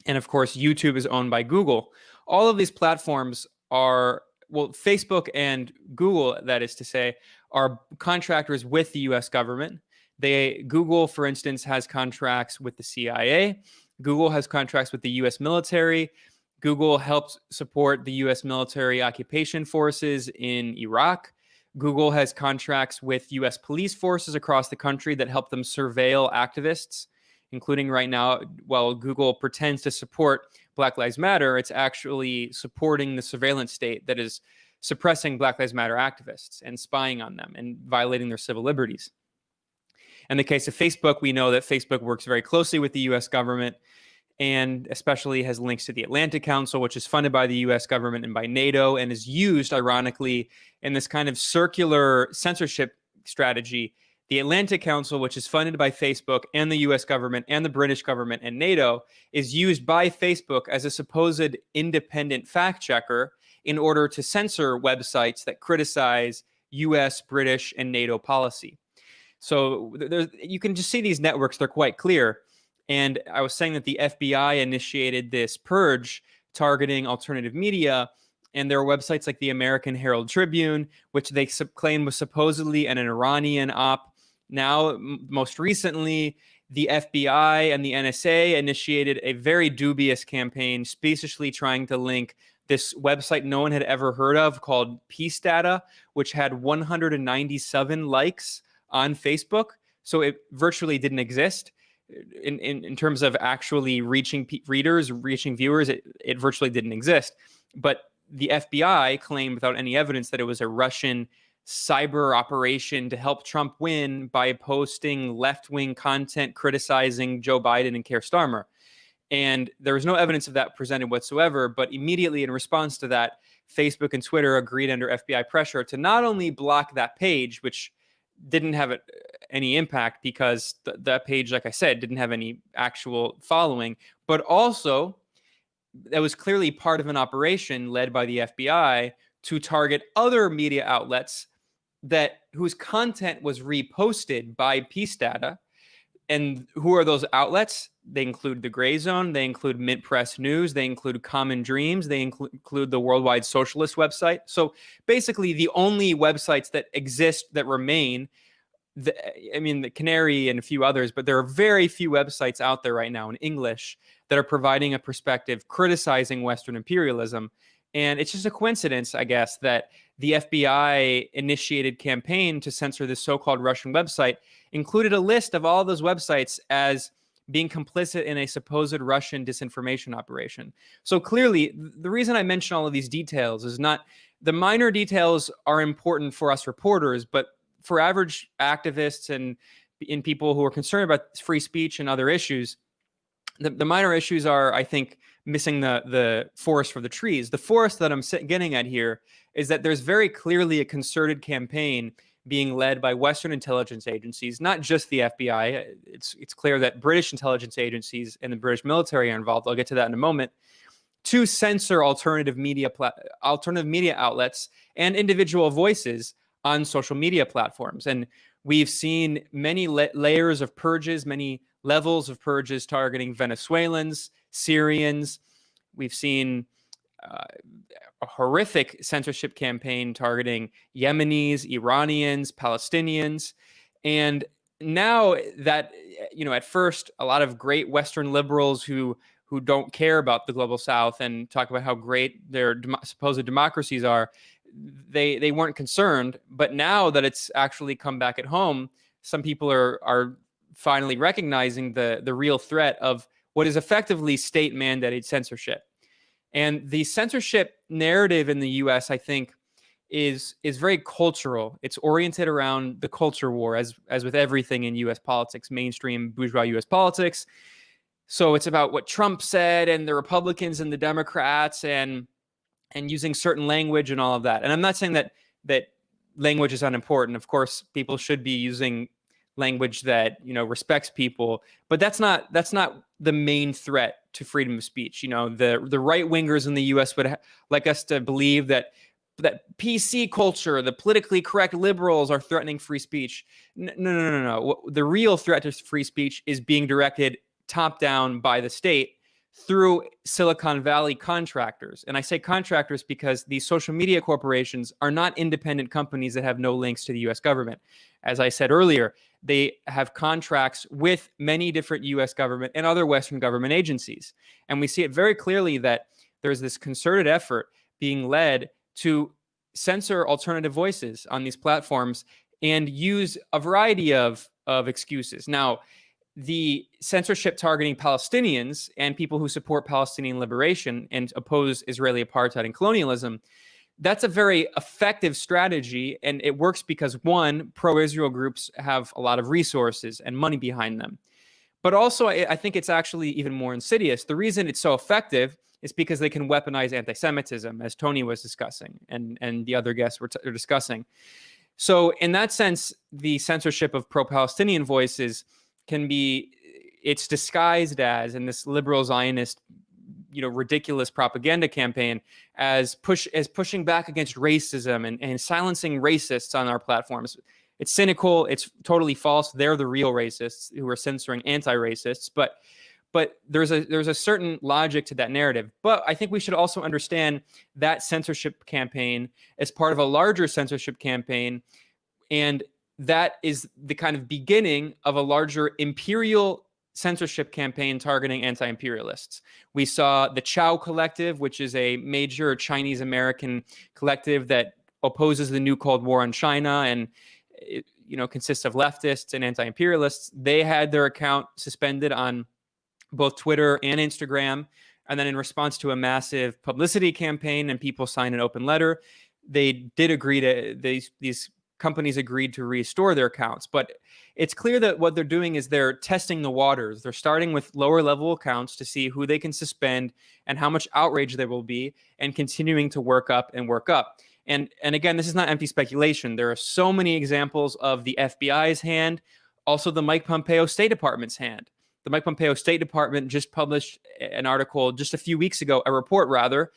And of course, YouTube is owned by Google. All of these platforms are, Facebook and Google, that is to say, are contractors with the US government. Google, for instance, has contracts with the CIA. Google has contracts with the U.S. military. Google helps support the U.S. military occupation forces in Iraq. Google has contracts with U.S. police forces across the country that help them surveil activists, including right now, while Google pretends to support Black Lives Matter, it's actually supporting the surveillance state that is suppressing Black Lives Matter activists and spying on them and violating their civil liberties. In the case of Facebook, we know that Facebook works very closely with the U.S. government and especially has links to the Atlantic Council, which is funded by the U.S. government and by NATO and is used, ironically, in this kind of circular censorship strategy. The Atlantic Council, which is funded by Facebook and the U.S. government and the British government and NATO, is used by Facebook as a supposed independent fact checker in order to censor websites that criticize U.S., British, and NATO policy. So you can just see these networks, they're quite clear. And I was saying that the FBI initiated this purge targeting alternative media, and there are websites like the American Herald Tribune, which they claim was supposedly an Iranian op. Now, most recently, the FBI and the NSA initiated a very dubious campaign, speciously trying to link this website no one had ever heard of called Peace Data, which had 197 likes on Facebook. So it virtually didn't exist. In terms of actually reaching readers, reaching viewers, it virtually didn't exist. But the FBI claimed without any evidence that it was a Russian cyber operation to help Trump win by posting left-wing content criticizing Joe Biden and Keir Starmer. And there was no evidence of that presented whatsoever. But immediately in response to that, Facebook and Twitter agreed under FBI pressure to not only block that page, which didn't have any impact because that page, like I said, didn't have any actual following, but also that was clearly part of an operation led by the FBI to target other media outlets whose content was reposted by Peace Data, And who are those outlets? They include the Gray Zone. They include Mint Press News. They include Common Dreams. They include the Worldwide Socialist website. So basically, the only websites that exist that remain, the Canary and a few others, but there are very few websites out there right now in English that are providing a perspective criticizing Western imperialism. And it's just a coincidence, I guess, that the FBI initiated campaign to censor this so-called Russian website included a list of all those websites as being complicit in a supposed Russian disinformation operation. So clearly, the reason I mention all of these details is not the minor details are important for us reporters, but for average activists and in people who are concerned about free speech and other issues, the minor issues are, I think, missing the forest for the trees. The forest that I'm getting at here is that there's very clearly a concerted campaign being led by Western intelligence agencies, not just the FBI. It's clear that British intelligence agencies and the British military are involved. I'll get to that in a moment, to censor alternative media outlets and individual voices on social media platforms. And we've seen many layers of purges, many levels of purges targeting Venezuelans, Syrians. We've seen a horrific censorship campaign targeting Yemenis, Iranians, Palestinians. And now that, at first, a lot of great Western liberals who don't care about the global South and talk about how great their supposed democracies are, they weren't concerned. But now that it's actually come back at home, some people are finally recognizing the real threat of what is effectively state-mandated censorship. And the censorship narrative in the U.S., I think, is very cultural. It's oriented around the culture war, as with everything in U.S. politics, mainstream bourgeois U.S. politics. So it's about what Trump said and the Republicans and the Democrats and using certain language and all of that. And I'm not saying that language is unimportant. Of course, people should be using language that respects people, but that's not the main threat to freedom of speech. The right wingers in the U.S. would like us to believe that PC culture, the politically correct liberals, are threatening free speech. No. The real threat to free speech is being directed top down by the state through Silicon Valley contractors. And I say contractors because these social media corporations are not independent companies that have no links to the U.S. government. As I said earlier, they have contracts with many different U.S. government and other Western government agencies. And we see it very clearly that there's this concerted effort being led to censor alternative voices on these platforms and use a variety of excuses. Now, the censorship targeting Palestinians and people who support Palestinian liberation and oppose Israeli apartheid and colonialism, that's a very effective strategy. And it works because, one, pro-Israel groups have a lot of resources and money behind them. But also, I think it's actually even more insidious. The reason it's so effective is because they can weaponize anti-Semitism, as Tony was discussing and the other guests were discussing. So in that sense, the censorship of pro-Palestinian voices it's disguised as, in this liberal Zionist, ridiculous propaganda campaign, as pushing back against racism and silencing racists on our platforms. It's cynical. It's totally false. They're the real racists who are censoring anti-racists. But there's a certain logic to that narrative. But I think we should also understand that censorship campaign as part of a larger censorship campaign, and that is the kind of beginning of a larger imperial censorship campaign targeting anti-imperialists. We saw the Chow Collective, which is a major Chinese-American collective that opposes the new Cold War on China and consists of leftists and anti-imperialists. They had their account suspended on both Twitter and Instagram. And then in response to a massive publicity campaign and people signed an open letter, they did agree to these companies agreed to restore their accounts. But it's clear that what they're doing is they're testing the waters. They're starting with lower level accounts to see who they can suspend and how much outrage there will be, and continuing to work up and work up. And again, this is not empty speculation. There are so many examples of the FBI's hand, also the Mike Pompeo State Department's hand. The Mike Pompeo State Department just published an article just a few weeks ago, a report rather,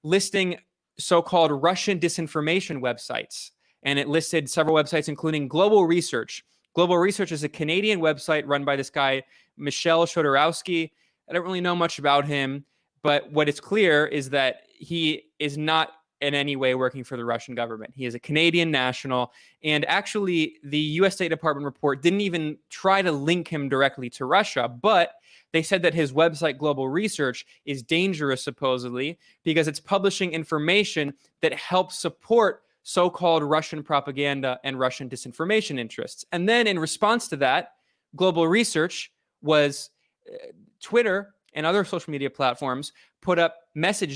listing so-called Russian disinformation websites. And it listed several websites, including Global Research, Global Research is a Canadian website run by this guy, Michel Chodorowski. I don't really know much about him, but what is clear is that he is not in any way working for the Russian government. He is a Canadian national, and actually the US State Department report didn't even try to link him directly to Russia, but they said that his website, Global Research, is dangerous, supposedly, because it's publishing information that helps support so-called Russian propaganda and Russian disinformation interests. And then in response to that, Global Research was Twitter and other social media platforms put up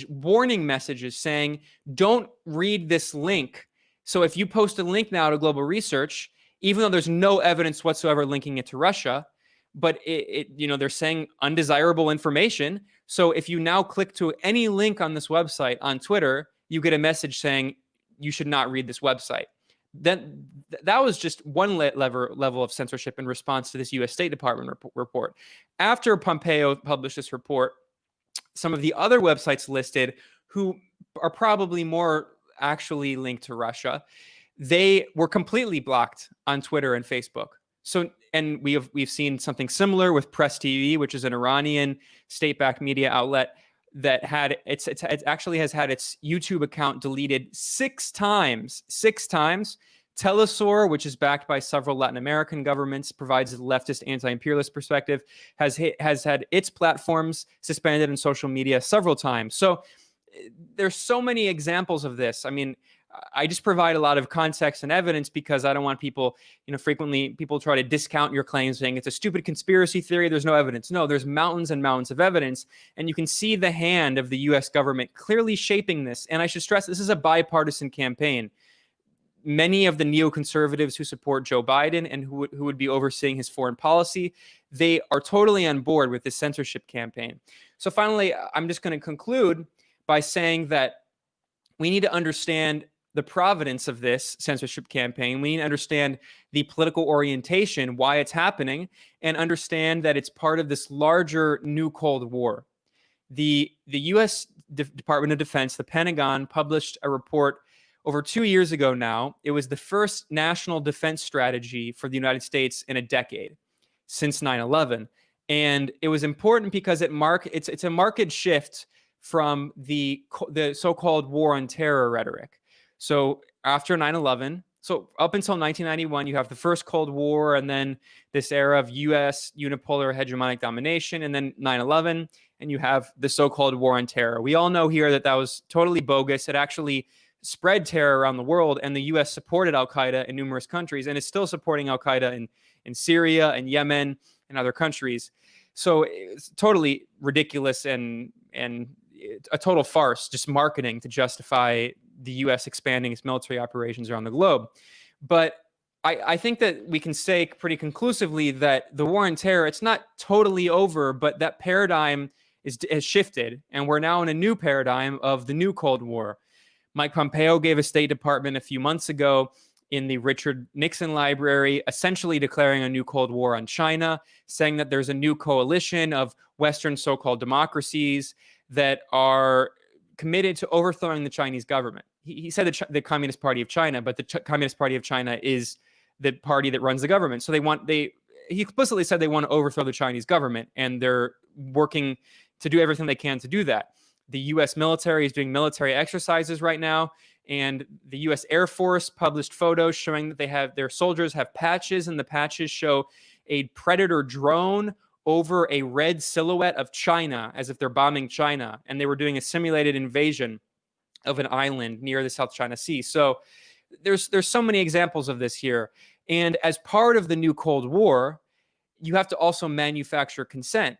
warning messages saying, don't read this link. So if you post a link now to Global Research, even though there's no evidence whatsoever linking it to Russia, but they're saying undesirable information. So if you now click to any link on this website on Twitter, you get a message saying you should not read this website. Then that was just one level of censorship in response to this U.S. State Department report. After Pompeo published this report, some of the other websites listed, who are probably more actually linked to Russia, they were completely blocked on Twitter and Facebook. So, and we've seen something similar with Press TV, which is an Iranian state-backed media outlet that had it actually has had its YouTube account deleted 6 times. 6 times. Telesur, which is backed by several Latin American governments, provides a leftist anti-imperialist perspective, has had its platforms suspended in social media several times. So there's so many examples of this. I mean, I just provide a lot of context and evidence because I don't want people, frequently people try to discount your claims saying it's a stupid conspiracy theory. There's no evidence. No, there's mountains and mountains of evidence. And you can see the hand of the US government clearly shaping this. And I should stress, this is a bipartisan campaign. Many of the neoconservatives who support Joe Biden and who would be overseeing his foreign policy, they are totally on board with this censorship campaign. So finally, I'm just going to conclude by saying that we need to understand the provenance of this censorship campaign. We need to understand the political orientation, why it's happening, and understand that it's part of this larger new Cold War. The U.S. Department of Defense, the Pentagon, published a report over 2 years ago now. It was the first national defense strategy for the United States in a decade, since 9/11. And it was important because it's a marked shift from the so-called war on terror rhetoric. So after 9/11, so up until 1991, you have the first Cold War and then this era of U.S. unipolar hegemonic domination, and then 9/11, and you have the so-called war on terror. We all know here that was totally bogus. It actually spread terror around the world, and the U.S. supported al-Qaeda in numerous countries, and is still supporting al-Qaeda in Syria and Yemen and other countries. So it's totally ridiculous and a total farce, just marketing to justify the U.S. expanding its military operations around the globe. But I think that we can say pretty conclusively that the war on terror, it's not totally over, but that paradigm has shifted, and we're now in a new paradigm of the new Cold War. Mike Pompeo gave a State Department a few months ago in the Richard Nixon Library, essentially declaring a new Cold War on China, saying that there's a new coalition of Western so-called democracies that are committed to overthrowing the Chinese government. He said the Communist Party of China, but the Communist Party of China is the party that runs the government. So he explicitly said they want to overthrow the Chinese government, and they're working to do everything they can to do that. The U.S. military is doing military exercises right now, and the U.S. Air Force published photos showing that their soldiers have patches, and the patches show a Predator drone over a red silhouette of China, as if they're bombing China, and they were doing a simulated invasion of an island near the South China Sea. So there's so many examples of this here. And as part of the new Cold War, you have to also manufacture consent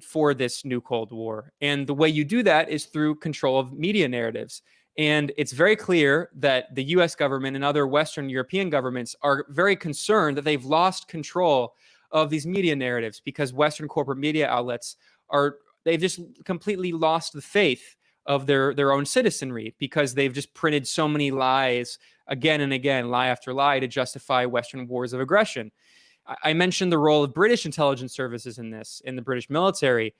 for this new Cold War. And the way you do that is through control of media narratives. And it's very clear that the US government and other Western European governments are very concerned that they've lost control of these media narratives, because Western corporate media outlets they've just completely lost the faith of their own citizenry, because they've just printed so many lies again and again, lie after lie, to justify Western wars of aggression. I mentioned the role of British intelligence services in the British military.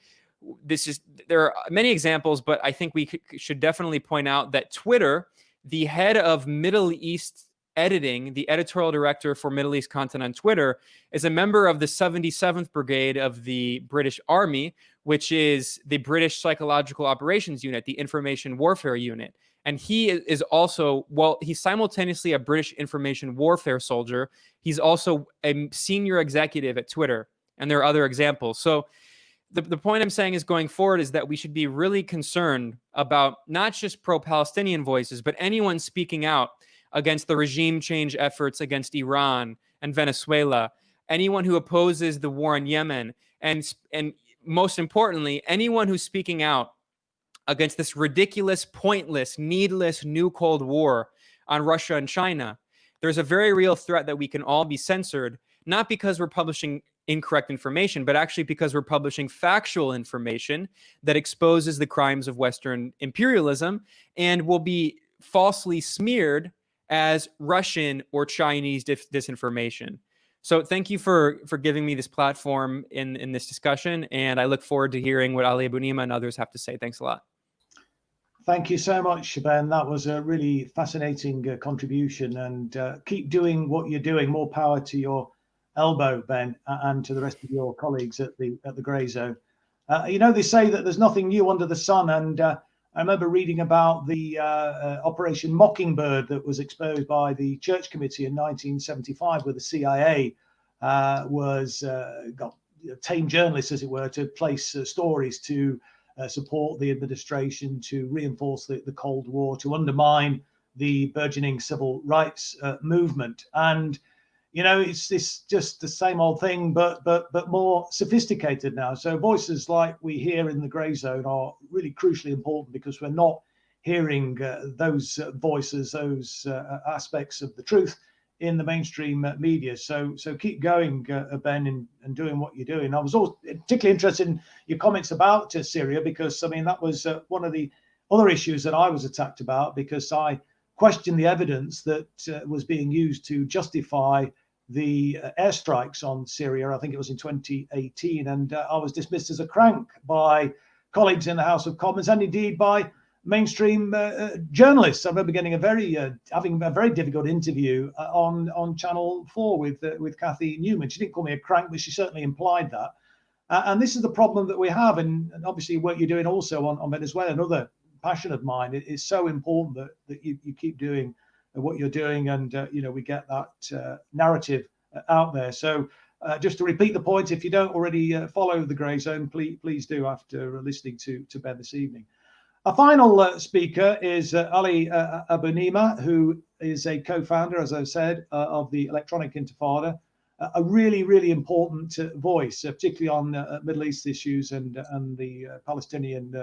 There are many examples, but I think we should definitely point out that Twitter, the head of Middle East editing, the editorial director for Middle East content on Twitter, is a member of the 77th Brigade of the British Army, which is the British Psychological Operations Unit, the Information Warfare Unit. And he is also, well, he's simultaneously a British information warfare soldier. He's also a senior executive at Twitter. And there are other examples. So the point I'm saying is going forward is that we should be really concerned about not just pro-Palestinian voices, but anyone speaking out against the regime change efforts against Iran and Venezuela, anyone who opposes the war in Yemen, and most importantly, anyone who's speaking out against this ridiculous, pointless, needless new Cold War on Russia and China. There's a very real threat that we can all be censored, not because we're publishing incorrect information, but actually because we're publishing factual information that exposes the crimes of Western imperialism and will be falsely smeared as Russian or Chinese disinformation. So thank you for giving me this platform in this discussion, and I look forward to hearing what Ali Abunimah and others have to say. Thanks a lot. Thank you so much, Ben. That was a really fascinating contribution, and keep doing what you're doing. More power to your elbow, Ben, and to the rest of your colleagues at the Grey Zone. You know, they say that there's nothing new under the sun, and I remember reading about the Operation Mockingbird that was exposed by the Church Committee in 1975, where the CIA got tame journalists, as it were, to place stories to support the administration, to reinforce the Cold War, to undermine the burgeoning civil rights movement. And you know, it's just the same old thing, but more sophisticated now. So voices like we hear in the Grey Zone are really crucially important, because we're not hearing those voices, those aspects of the truth in the mainstream media. So keep going, Ben, and doing what you're doing. I was also particularly interested in your comments about Syria, because I mean that was one of the other issues that I was attacked about, because I questioned the evidence that was being used to justify the airstrikes on Syria. I think it was in 2018, and I was dismissed as a crank by colleagues in the House of Commons, and indeed by mainstream journalists. I remember getting having a very difficult interview on Channel 4 with Kathy Newman. She didn't call me a crank, but she certainly implied that. And this is the problem that we have, and obviously what you're doing also on Venezuela, another passion of mine. It is so important that you keep doing what you're doing, and you know, we get that narrative out there. So just to repeat the point, if you don't already follow the Grey Zone, please do after listening to Ben this evening. Our final speaker is Ali Abunimah, who is a co-founder, as I said, of the Electronic Intifada, a really, really important voice, particularly on Middle East issues and the Palestinian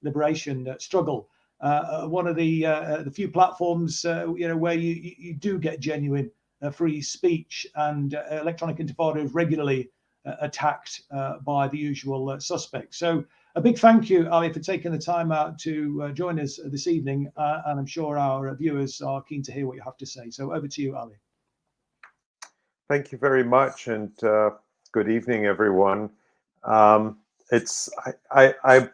liberation struggle. One of the few platforms, you know, where you do get genuine free speech, and Electronic Intifada is regularly attacked by the usual suspects. So a big thank you, Ali, for taking the time out to join us this evening, and I'm sure our viewers are keen to hear what you have to say. So over to you, Ali. Thank you very much, and good evening, everyone. I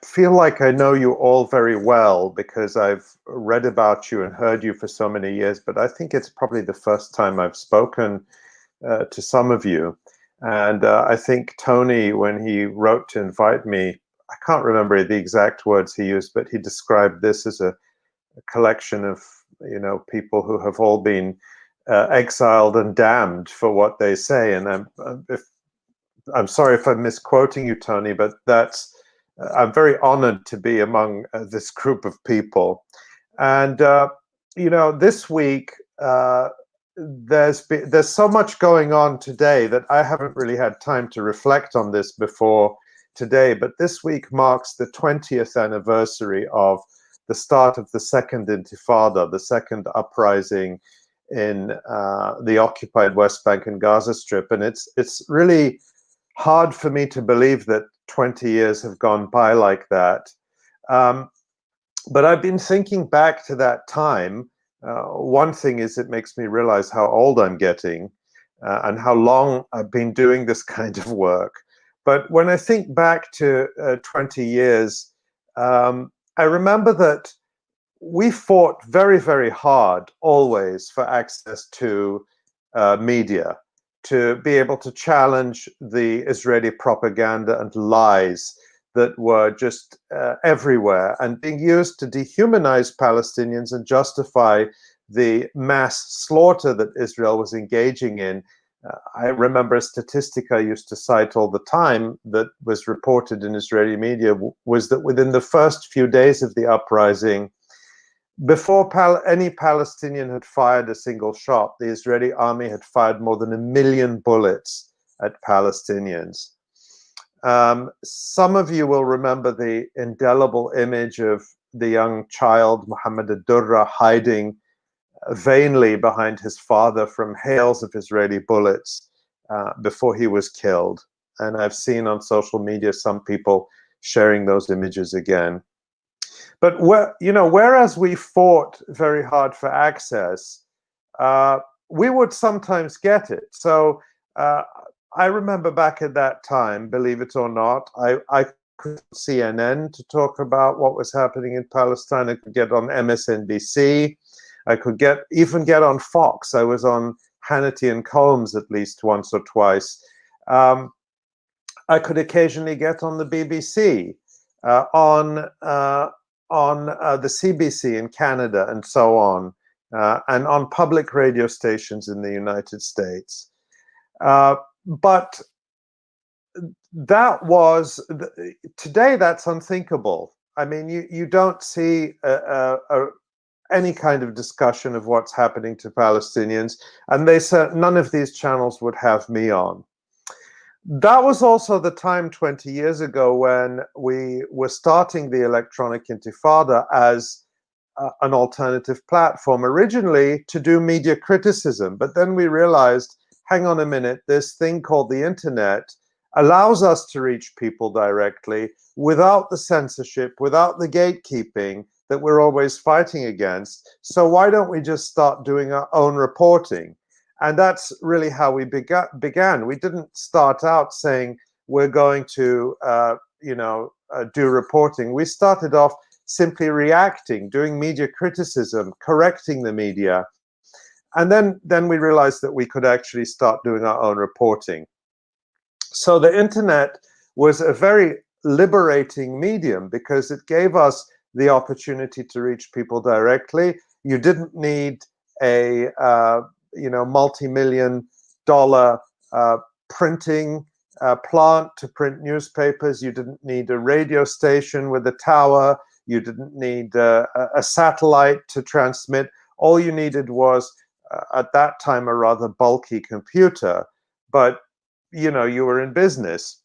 feel like I know you all very well, because I've read about you and heard you for so many years, but I think it's probably the first time I've spoken to some of you. And I think Tony, when he wrote to invite me, I can't remember the exact words he used, but he described this as a collection of, you know, people who have all been exiled and damned for what they say. And I'm sorry if I'm misquoting you, Tony, but I'm very honored to be among this group of people. And you know, this week there's so much going on today that I haven't really had time to reflect on this before today. But this week marks the 20th anniversary of the start of the Second Intifada, the second uprising in the occupied West Bank and Gaza Strip. And it's really hard for me to believe that 20 years have gone by like that. But I've been thinking back to that time. One thing is, it makes me realize how old I'm getting and how long I've been doing this kind of work. But when I think back to 20 years, I remember that we fought very, very hard always for access to media, to be able to challenge the Israeli propaganda and lies that were just everywhere and being used to dehumanize Palestinians and justify the mass slaughter that Israel was engaging in. I remember a statistic I used to cite all the time that was reported in Israeli media was that within the first few days of the uprising, before any Palestinian had fired a single shot, the Israeli army had fired more than 1 million bullets at Palestinians. Some of you will remember the indelible image of the young child, Muhammad ad-Durra, hiding vainly behind his father from hails of Israeli bullets before he was killed. And I've seen on social media some people sharing those images again. But whereas we fought very hard for access, we would sometimes get it. So I remember back at that time, believe it or not, I could CNN to talk about what was happening in Palestine. I could get on MSNBC. I could even get on Fox. I was on Hannity and Combs at least once or twice. I could occasionally get on the BBC, on the CBC in Canada, and so on, and on public radio stations in the United States. But that was today. That's unthinkable. I mean, you don't see any kind of discussion of what's happening to Palestinians, and none of these channels would have me on. That was also the time 20 years ago when we were starting the Electronic Intifada as an alternative platform, originally to do media criticism. But then we realized, hang on a minute, this thing called the internet allows us to reach people directly without the censorship, without the gatekeeping that we're always fighting against. So why don't we just start doing our own reporting? And that's really how we began. We didn't start out saying we're going to, do reporting. We started off simply reacting, doing media criticism, correcting the media. And then we realized that we could actually start doing our own reporting. So the internet was a very liberating medium because it gave us the opportunity to reach people directly. You didn't need a multi-million-dollar printing plant to print newspapers. You didn't need a radio station with a tower. You didn't need a satellite to transmit. All you needed was, at that time, a rather bulky computer, but you were in business.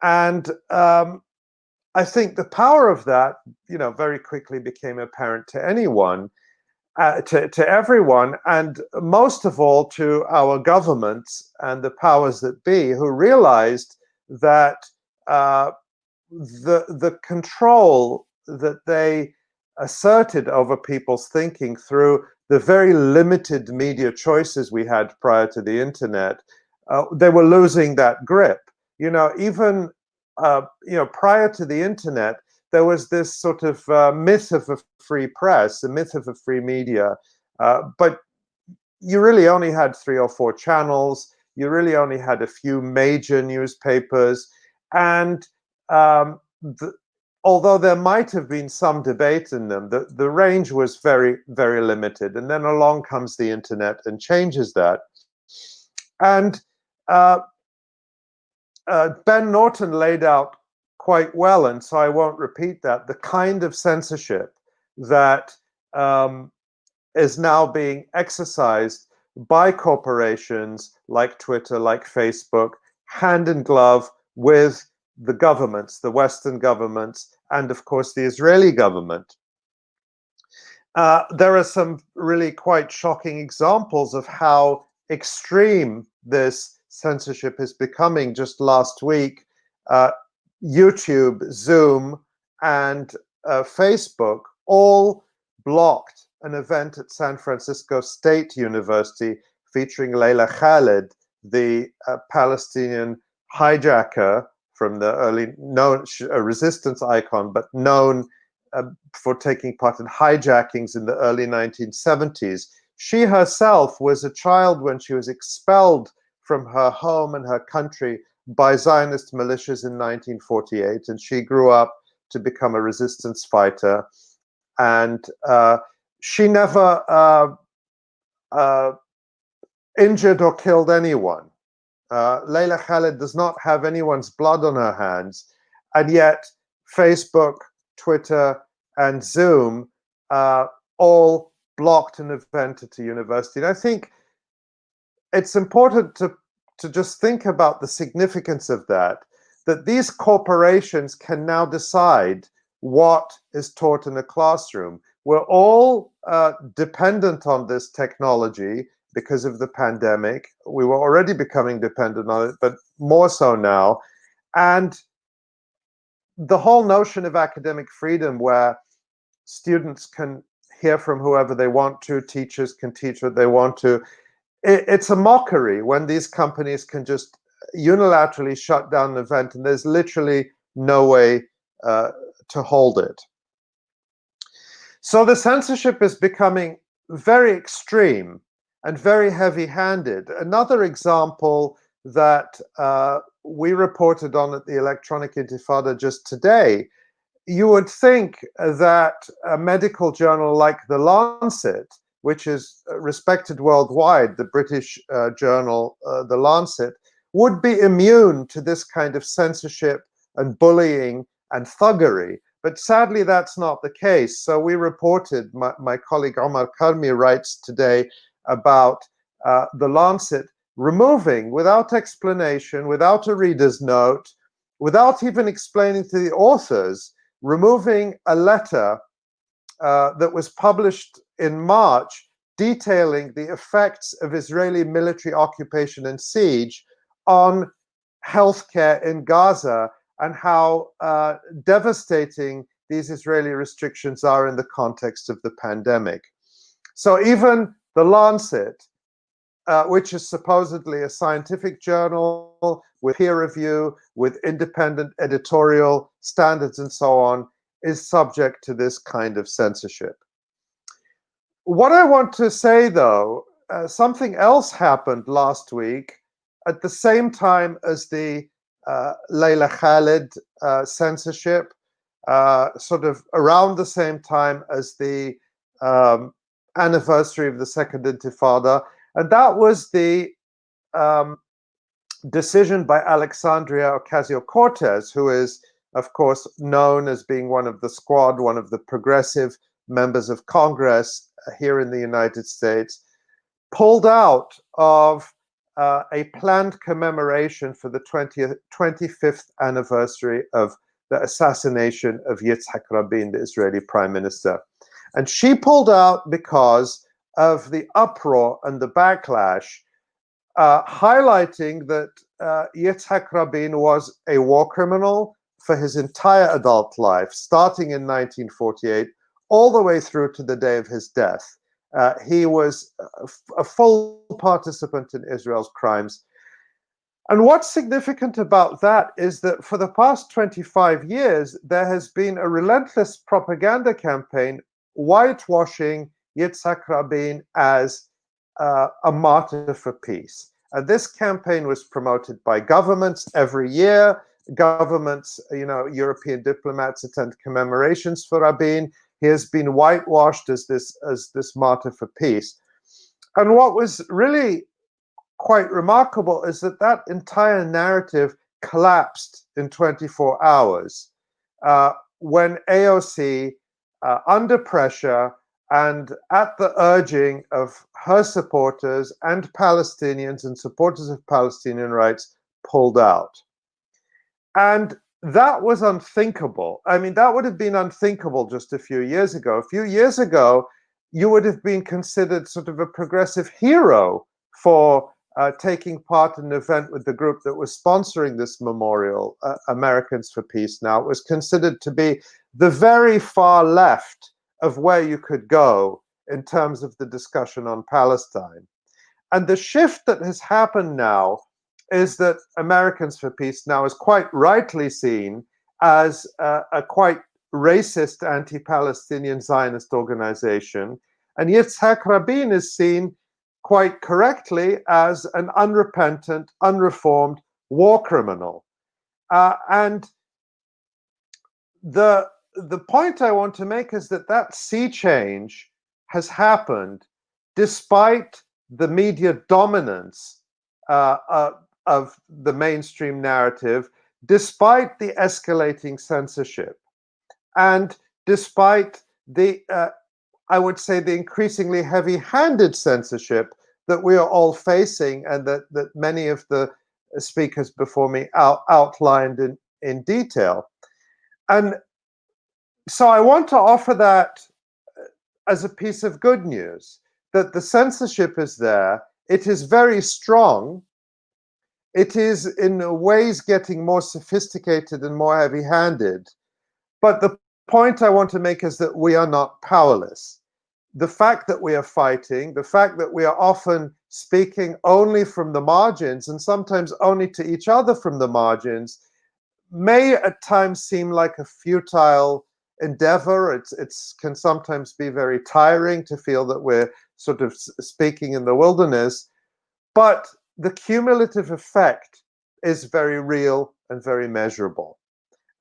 And I think the power of that, very quickly became apparent to anyone, to everyone, and most of all to our governments and the powers that be, who realized that the control that they asserted over people's thinking through the very limited media choices we had prior to the internet, they were losing that grip. Even prior to the internet, there was this sort of myth of a free press, a myth of a free media, but you really only had 3 or 4 channels. You really only had a few major newspapers, and although there might have been some debate in them, the range was very, very limited. And then along comes the internet and changes that. And Ben Norton laid out quite well, and so I won't repeat that, the kind of censorship that is now being exercised by corporations like Twitter, like Facebook, hand in glove with the governments, the Western governments, and of course the Israeli government. There are some really quite shocking examples of how extreme this censorship is becoming. Just last week, YouTube, Zoom, and Facebook all blocked an event at San Francisco State University featuring Layla Khaled, the Palestinian hijacker from the early, known, a resistance icon, but known for taking part in hijackings in the early 1970s. She herself was a child when she was expelled from her home and her country by Zionist militias in 1948, and she grew up to become a resistance fighter. And she never injured or killed anyone. Leila Khaled does not have anyone's blood on her hands, and yet Facebook, Twitter, and Zoom all blocked an event at a university. And I think it's important to just think about the significance of that these corporations can now decide what is taught in a classroom. We're all dependent on this technology because of the pandemic. We were already becoming dependent on it, but more so now. And the whole notion of academic freedom, where students can hear from whoever they want to, teachers can teach what they want to, it's a mockery when these companies can just unilaterally shut down an event and there's literally no way to hold it. So the censorship is becoming very extreme and very heavy-handed. Another example that we reported on at the Electronic Intifada just today, you would think that a medical journal like The Lancet, which is respected worldwide, the British journal, The Lancet, would be immune to this kind of censorship and bullying and thuggery. But sadly, that's not the case. So we reported, my colleague Omar Karmi writes today about The Lancet removing, without explanation, without a reader's note, without even explaining to the authors, removing a letter that was published in March detailing the effects of Israeli military occupation and siege on healthcare in Gaza and how devastating these Israeli restrictions are in the context of the pandemic. So even The Lancet, which is supposedly a scientific journal with peer review, with independent editorial standards and so on, is subject to this kind of censorship. What I want to say, though, something else happened last week at the same time as the Leila Khaled censorship, sort of around the same time as the anniversary of the Second Intifada, and that was the decision by Alexandria Ocasio-Cortez, who is, of course, known as being one of the squad, one of the progressive members of Congress here in the United States, pulled out of a planned commemoration for the 25th anniversary of the assassination of Yitzhak Rabin, the Israeli prime minister. And she pulled out because of the uproar and the backlash, highlighting that Yitzhak Rabin was a war criminal for his entire adult life, starting in 1948, all the way through to the day of his death. He was a full participant in Israel's crimes. And what's significant about that is that for the past 25 years, there has been a relentless propaganda campaign whitewashing Yitzhak Rabin as a martyr for peace. And this campaign was promoted by governments every year. Governments, European diplomats attend commemorations for Rabin. He has been whitewashed as this martyr for peace. And what was really quite remarkable is that that entire narrative collapsed in 24 hours when AOC, under pressure and at the urging of her supporters and Palestinians and supporters of Palestinian rights, pulled out. And that was unthinkable. I mean, that would have been unthinkable just a few years ago. A few years ago, you would have been considered sort of a progressive hero for taking part in an event with the group that was sponsoring this memorial, Americans for Peace Now. It was considered to be the very far left of where you could go in terms of the discussion on Palestine. And the shift that has happened now is that Americans for Peace Now is quite rightly seen as a quite racist anti-Palestinian Zionist organization. And Yitzhak Rabin is seen quite correctly as an unrepentant, unreformed war criminal. And the point I want to make is that that sea change has happened despite the media dominance of the mainstream narrative, despite the escalating censorship, and despite the, I would say, the increasingly heavy-handed censorship that we are all facing, and that many of the speakers before me outlined in detail. And so I want to offer that as a piece of good news, that the censorship is there. It is very strong. It is in ways getting more sophisticated and more heavy-handed. But the point I want to make is that we are not powerless. The fact that we are fighting, the fact that we are often speaking only from the margins and sometimes only to each other from the margins, may at times seem like a futile endeavor. It can sometimes be very tiring to feel that we're sort of speaking in the wilderness, but the cumulative effect is very real and very measurable.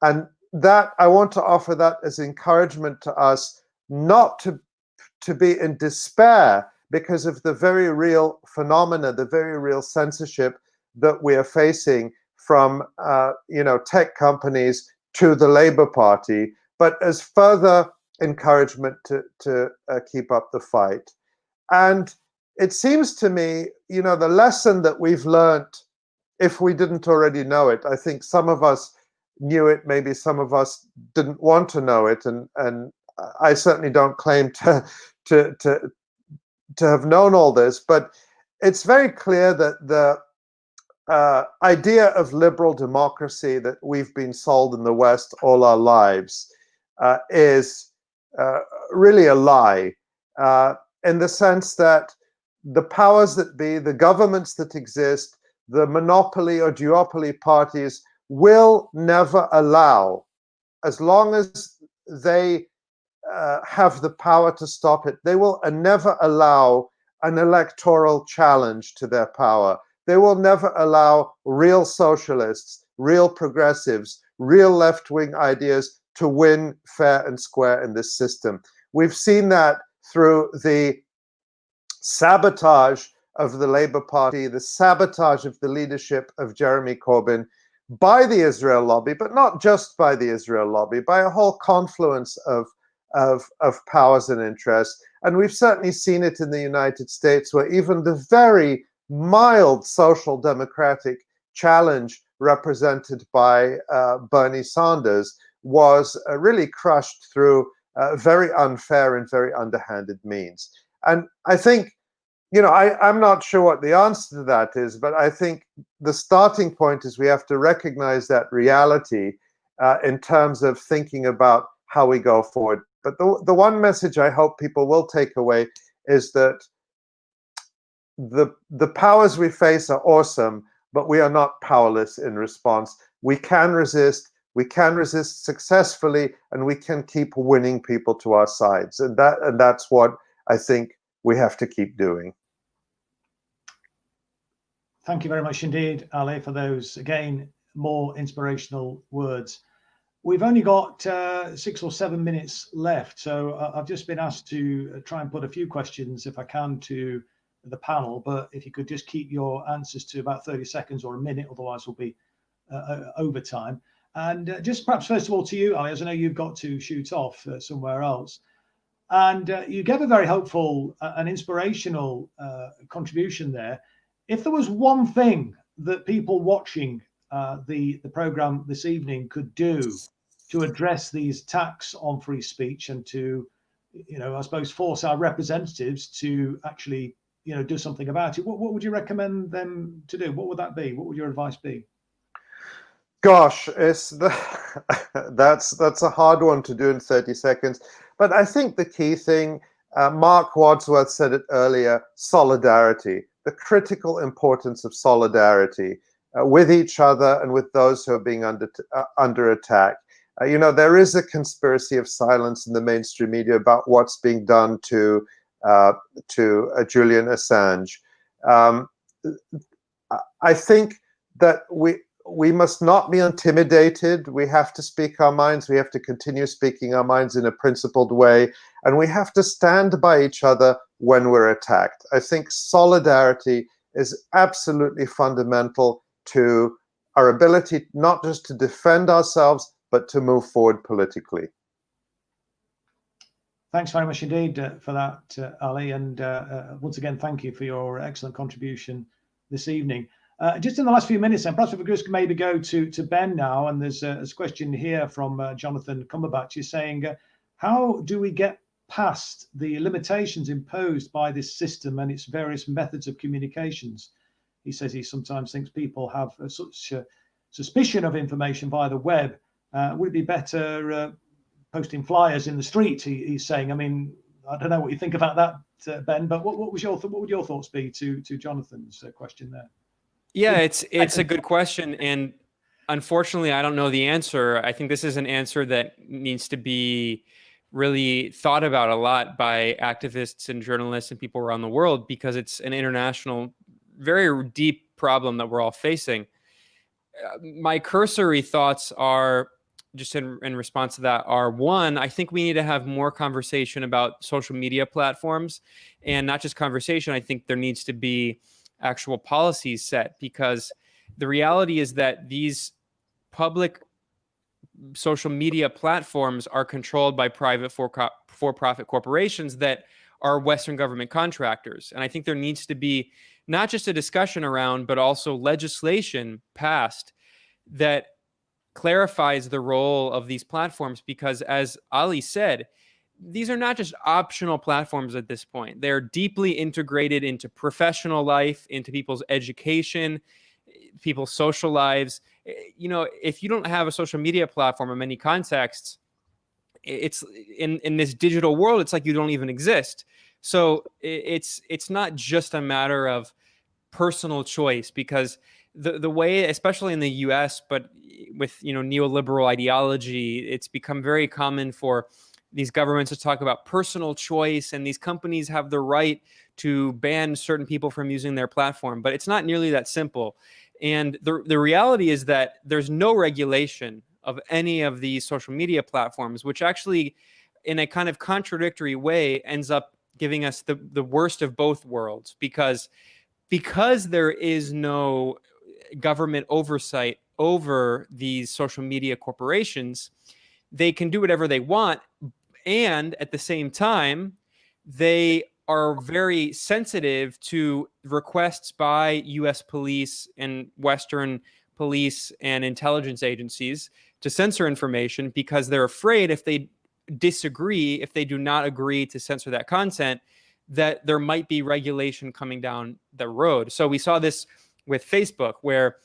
And that I want to offer that as encouragement to us, not to be in despair because of the very real phenomena, the very real censorship that we are facing from tech companies to the Labour Party, but as further encouragement to keep up the fight. And it seems to me, the lesson that we've learned, if we didn't already know it, I think some of us knew it, maybe some of us didn't want to know it, and I certainly don't claim to have known all this, but it's very clear that the idea of liberal democracy that we've been sold in the West all our lives is really a lie, in the sense that the powers that be, the governments that exist, the monopoly or duopoly parties will never allow, as long as they have the power to stop it, they will never allow an electoral challenge to their power. They will never allow real socialists, real progressives, real left-wing ideas to win fair and square in this system. We've seen that through the sabotage of the Labour Party, the sabotage of the leadership of Jeremy Corbyn by the Israel lobby, but not just by the Israel lobby, by a whole confluence of powers and interests. And we've certainly seen it in the United States, where even the very mild social democratic challenge represented by Bernie Sanders was really crushed through very unfair and very underhanded means. And I think, I'm not sure what the answer to that is, but I think the starting point is we have to recognize that reality in terms of thinking about how we go forward. But the one message I hope people will take away is that the powers we face are awesome, but we are not powerless in response. We can resist successfully, and we can keep winning people to our sides. And that's what I think we have to keep doing. Thank you very much indeed, Ali, for those, again, more inspirational words. We've only got 6 or 7 minutes left, so I've just been asked to try and put a few questions, if I can, to the panel, but if you could just keep your answers to about 30 seconds or a minute, otherwise we'll be over time. And just perhaps first of all to you, Ali, as I know you've got to shoot off somewhere else, and you gave a very hopeful and inspirational contribution there. If there was one thing that people watching the program this evening could do to address these attacks on free speech and to, I suppose, force our representatives to actually, do something about it, what would you recommend them to do? What would that be? What would your advice be? Gosh, that's a hard one to do in 30 seconds. But I think the key thing, Marc Wadsworth said it earlier, solidarity, the critical importance of solidarity with each other and with those who are being under attack. There is a conspiracy of silence in the mainstream media about what's being done to Julian Assange. I think that we must not be intimidated. We have to speak our minds. We have to continue speaking our minds in a principled way, and we have to stand by each other when we're attacked. I think solidarity is absolutely fundamental to our ability not just to defend ourselves, but to move forward politically. Thanks very much indeed for that, Ali. And once again, thank you for your excellent contribution this evening. Just in the last few minutes, then, perhaps if we could maybe go to Ben now. And there's a question here from Jonathan Cumberbatch. He's saying, how do we get past the limitations imposed by this system and its various methods of communications? He says he sometimes thinks people have such a suspicion of information via the web. Would it be better posting flyers in the street? He's saying. I mean, I don't know what you think about that, Ben, but what would your thoughts be to Jonathan's question there? Yeah, it's a good question, and unfortunately, I don't know the answer. I think this is an answer that needs to be really thought about a lot by activists and journalists and people around the world, because it's an international, very deep problem that we're all facing. My cursory thoughts are, just in response to that, are one, I think we need to have more conversation about social media platforms, and not just conversation. I think there needs to be actual policies set, because the reality is that these public social media platforms are controlled by private for-profit corporations that are Western government contractors. And I think there needs to be not just a discussion around, but also legislation passed that clarifies the role of these platforms, because as Ali said, these are not just optional platforms at this point. They're deeply integrated into professional life, into people's education, people's social lives. If you don't have a social media platform in many contexts, it's in this digital world, it's like you don't even exist. So it's not just a matter of personal choice, because the way, especially in the US, but with neoliberal ideology, it's become very common for these governments to talk about personal choice, and these companies have the right to ban certain people from using their platform. But it's not nearly that simple. And the reality is that there's no regulation of any of these social media platforms, which actually, in a kind of contradictory way, ends up giving us the worst of both worlds, because there is no government oversight over these social media corporations. They can do whatever they want, and at the same time, they are very sensitive to requests by U.S. police and Western police and intelligence agencies to censor information, because they're afraid if they disagree, if they do not agree to censor that content, that there might be regulation coming down the road. So we saw this with Facebook, where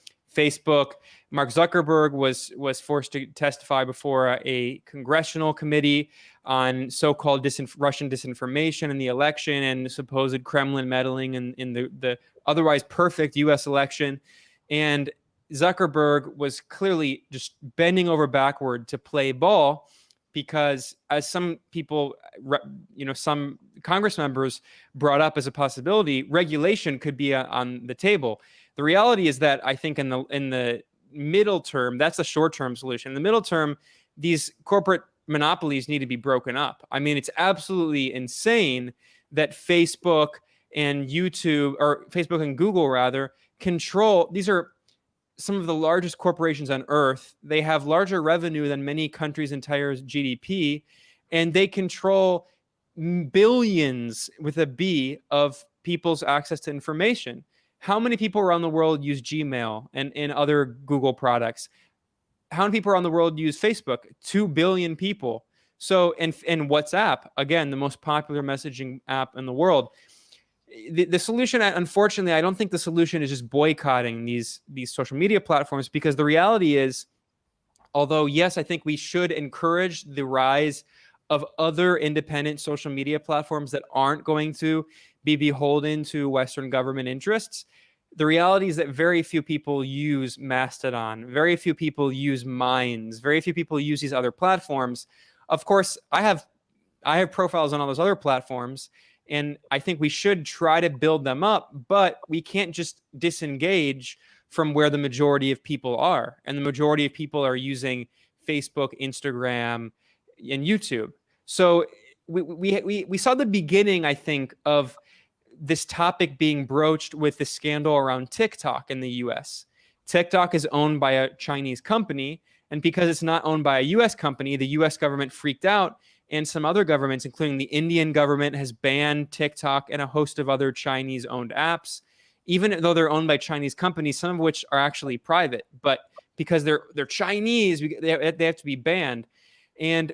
Mark Zuckerberg was forced to testify before a congressional committee on so-called Russian disinformation in the election and supposed Kremlin meddling in the otherwise perfect U.S. election. And Zuckerberg was clearly just bending over backward to play ball, because as some people, some Congress members brought up as a possibility, regulation could be on the table. The reality is that I think in the middle term, that's a short-term solution. In the middle term, these corporate monopolies need to be broken up. I mean, it's absolutely insane that Facebook and YouTube, or Facebook and Google rather, control. These are some of the largest corporations on earth. They have larger revenue than many countries' entire GDP, and they control billions with a B of people's access to information. How many people around the world use Gmail and other Google products? How many people around the world use Facebook? 2 billion people. So, and WhatsApp, again, the most popular messaging app in the world. The solution, unfortunately, I don't think the solution is just boycotting these social media platforms, because the reality is, although, yes, I think we should encourage the rise of other independent social media platforms that aren't going to be beholden to Western government interests, the reality is that very few people use Mastodon. Very few people use Minds. Very few people use these other platforms. Of course, I have profiles on all those other platforms, and I think we should try to build them up, but we can't just disengage from where the majority of people are. And the majority of people are using Facebook, Instagram, and YouTube. So we saw the beginning, I think, of this topic being broached with the scandal around TikTok in the US. TikTok is owned by a Chinese company, and because it's not owned by a US company, the US government freaked out, and some other governments, including the Indian government, has banned TikTok and a host of other Chinese-owned apps, even though they're owned by Chinese companies, some of which are actually private. But because they're Chinese, they have to be banned. And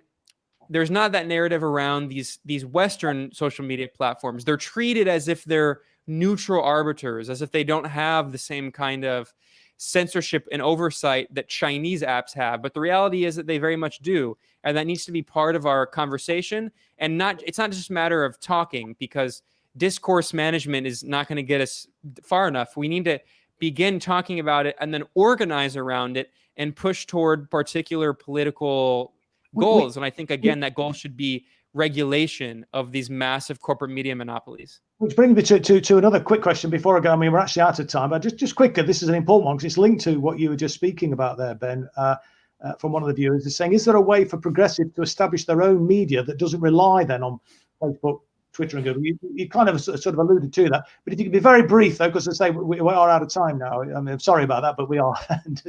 there's not that narrative around these Western social media platforms. They're treated as if they're neutral arbiters, as if they don't have the same kind of censorship and oversight that Chinese apps have. But the reality is that they very much do. And that needs to be part of our conversation. And it's not just a matter of talking, because discourse management is not going to get us far enough. We need to begin talking about it and then organize around it and push toward particular political goals. And I think, again, that goal should be regulation of these massive corporate media monopolies. Which brings me to another quick question before I go. I mean, we're actually out of time, but just quickly, this is an important one because it's linked to what you were just speaking about there, Ben. From one of the viewers is saying, is there a way for progressives to establish their own media that doesn't rely then on Facebook, Twitter, and Google? You kind of sort of alluded to that, but if you could be very brief though, because I say we are out of time now. I mean, I'm sorry about that, but we are.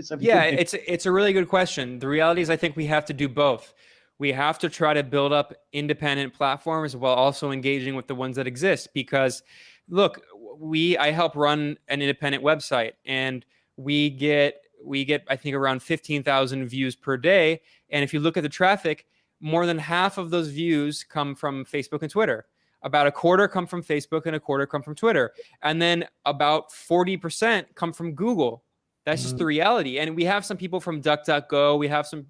So yeah, it's a really good question. The reality is, I think we have to do both. We have to try to build up independent platforms while also engaging with the ones that exist. Because, look, I help run an independent website, and we get I think around 15,000 views per day. And if you look at the traffic, more than half of those views come from Facebook and Twitter. About a quarter come from Facebook and a quarter come from Twitter. And then about 40% come from Google. That's just the reality. And we have some people from DuckDuckGo. We have some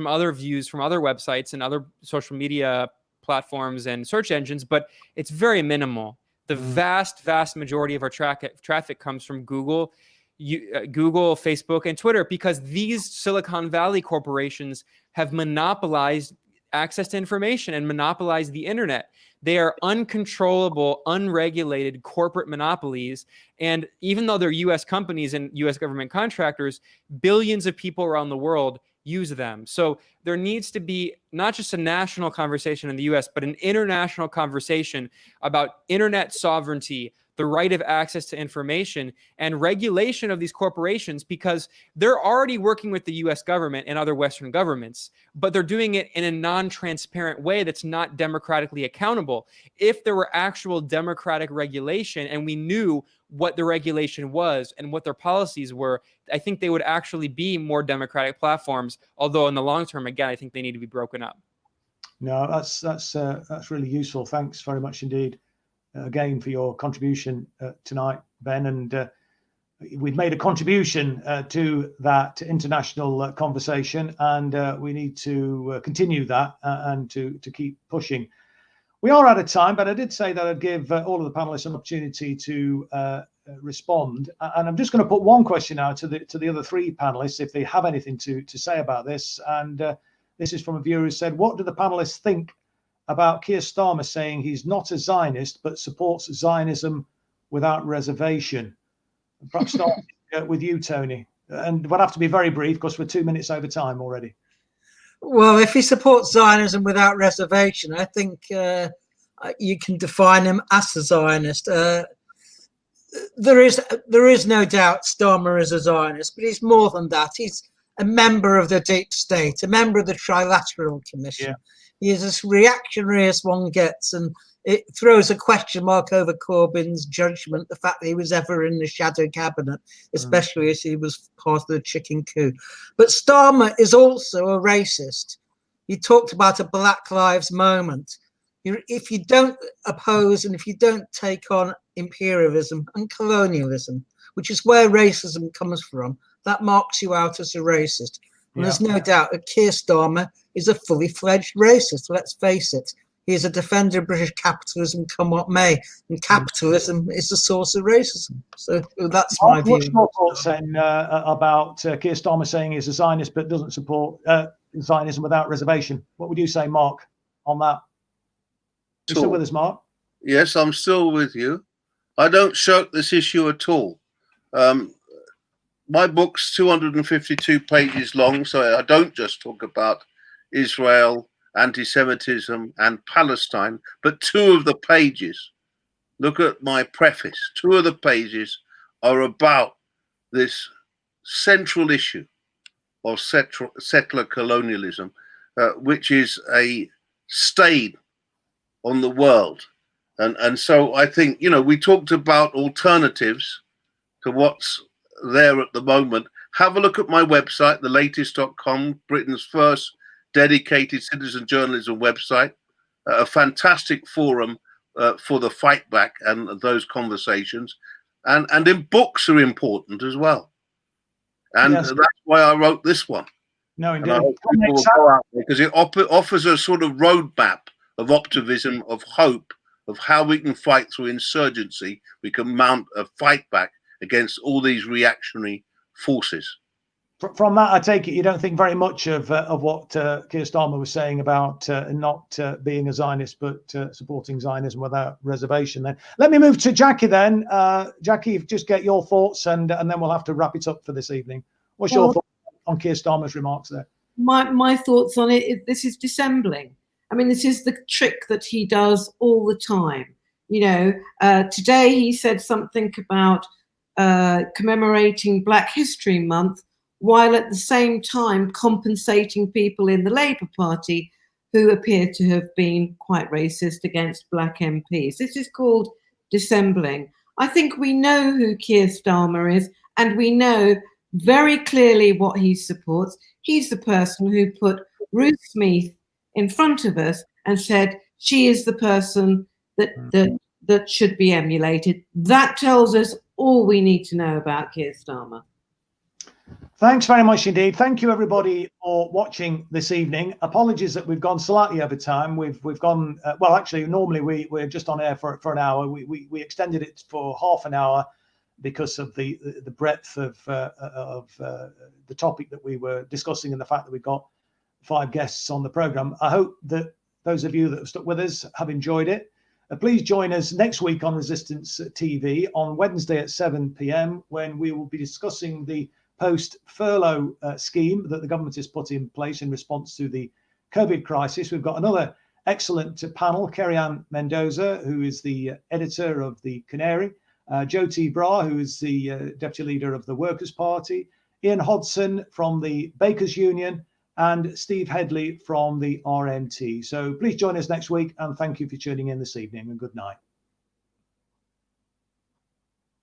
other views from other websites and other social media platforms and search engines, but it's very minimal. The vast majority of our traffic comes from Google, Facebook, and Twitter, because these Silicon Valley corporations have monopolized access to information and monopolized the internet. They are uncontrollable, unregulated corporate monopolies. And even though they're U.S. companies and U.S. government contractors, billions of people around the world use them. So there needs to be not just a national conversation in the US, but an international conversation about internet sovereignty, the right of access to information, and regulation of these corporations, because they're already working with the US government and other Western governments, but they're doing it in a non-transparent way that's not democratically accountable. If there were actual democratic regulation and we knew what the regulation was and what their policies were, I think they would actually be more democratic platforms. Although in the long term, again, I think they need to be broken up. No, that's really useful. Thanks very much indeed, again, for your contribution tonight, Ben. And we've made a contribution to that international conversation, and we need to continue that and to keep pushing. We are out of time, but I did say that I'd give all of the panelists an opportunity to respond. And I'm just going to put one question out to the other three panelists, if they have anything to say about this. And this is from a viewer who said, what do the panelists think about Keir Starmer saying he's not a Zionist, but supports Zionism without reservation? Perhaps start with you, Tony. And we'll have to be very brief because we're 2 minutes over time already. Well, if he supports Zionism without reservation, I think you can define him as a Zionist. There is no doubt Starmer is a Zionist, but he's more than that. He's a member of the deep state, a member of the Trilateral Commission. Yeah. He is as reactionary as one gets, and it throws a question mark over Corbyn's judgment, the fact that he was ever in the shadow cabinet, especially as he was part of the chicken coup. But Starmer is also a racist. He talked about a Black Lives moment. If you don't oppose and if you don't take on imperialism and colonialism, which is where racism comes from, that marks you out as a racist. And there's no doubt that Keir Starmer is a fully fledged racist. Let's face it. He's a defender of British capitalism, come what may, and capitalism is the source of racism. So that's my view. What's your thoughts then about Keir Starmer saying he's a Zionist but doesn't support Zionism without reservation? What would you say, Mark, on that? You still with us, Mark? Yes, I'm still with you. I don't shirk this issue at all. My book's 252 pages long, so I don't just talk about Israel, anti-Semitism, and Palestine, but 2 of the pages, look at my preface, 2 of the pages are about this central issue of settler colonialism, which is a stain on the world. And so I think, you know, we talked about alternatives to what's there at the moment. Have a look at my website, thelatest.com, Britain's first dedicated citizen journalism website, a fantastic forum for the fight back and those conversations. And in books are important as well. And yes, that's why I wrote this one. No, indeed. And I hope people will go out there because it offers a sort of roadmap of optimism, of hope, of how we can fight through insurgency. We can mount a fight back against all these reactionary forces. From that, I take it you don't think very much of what Keir Starmer was saying about not being a Zionist, but supporting Zionism without reservation. Then let me move to Jackie. Then Jackie, just get your thoughts, and then we'll have to wrap it up for this evening. What's your thoughts on Keir Starmer's remarks there? My thoughts on it. This is dissembling. I mean, this is the trick that he does all the time. You know, today he said something about commemorating Black History Month, while at the same time compensating people in the Labour Party who appear to have been quite racist against Black MPs. This is called dissembling. I think we know who Keir Starmer is, and we know very clearly what he supports. He's the person who put Ruth Smith in front of us and said she is the person that should be emulated. That tells us all we need to know about Keir Starmer. Thanks very much indeed. Thank you everybody for watching this evening. Apologies that we've gone slightly over time. We've gone well. Actually, normally we're just on air for an hour. We extended it for half an hour because of the breadth of the topic that we were discussing and the fact that we've got 5 guests on the program. I hope that those of you that have stuck with us have enjoyed it. Please join us next week on Resistance TV on Wednesday at 7 p.m. when we will be discussing the post-furlough scheme that the government has put in place in response to the COVID crisis. We've got another excellent panel, Kerry-Ann Mendoza, who is the editor of The Canary, Jyoti Brar, who is the deputy leader of the Workers' Party, Ian Hodson from the Bakers Union, and Steve Headley from the RMT. So please join us next week, and thank you for tuning in this evening, and good night.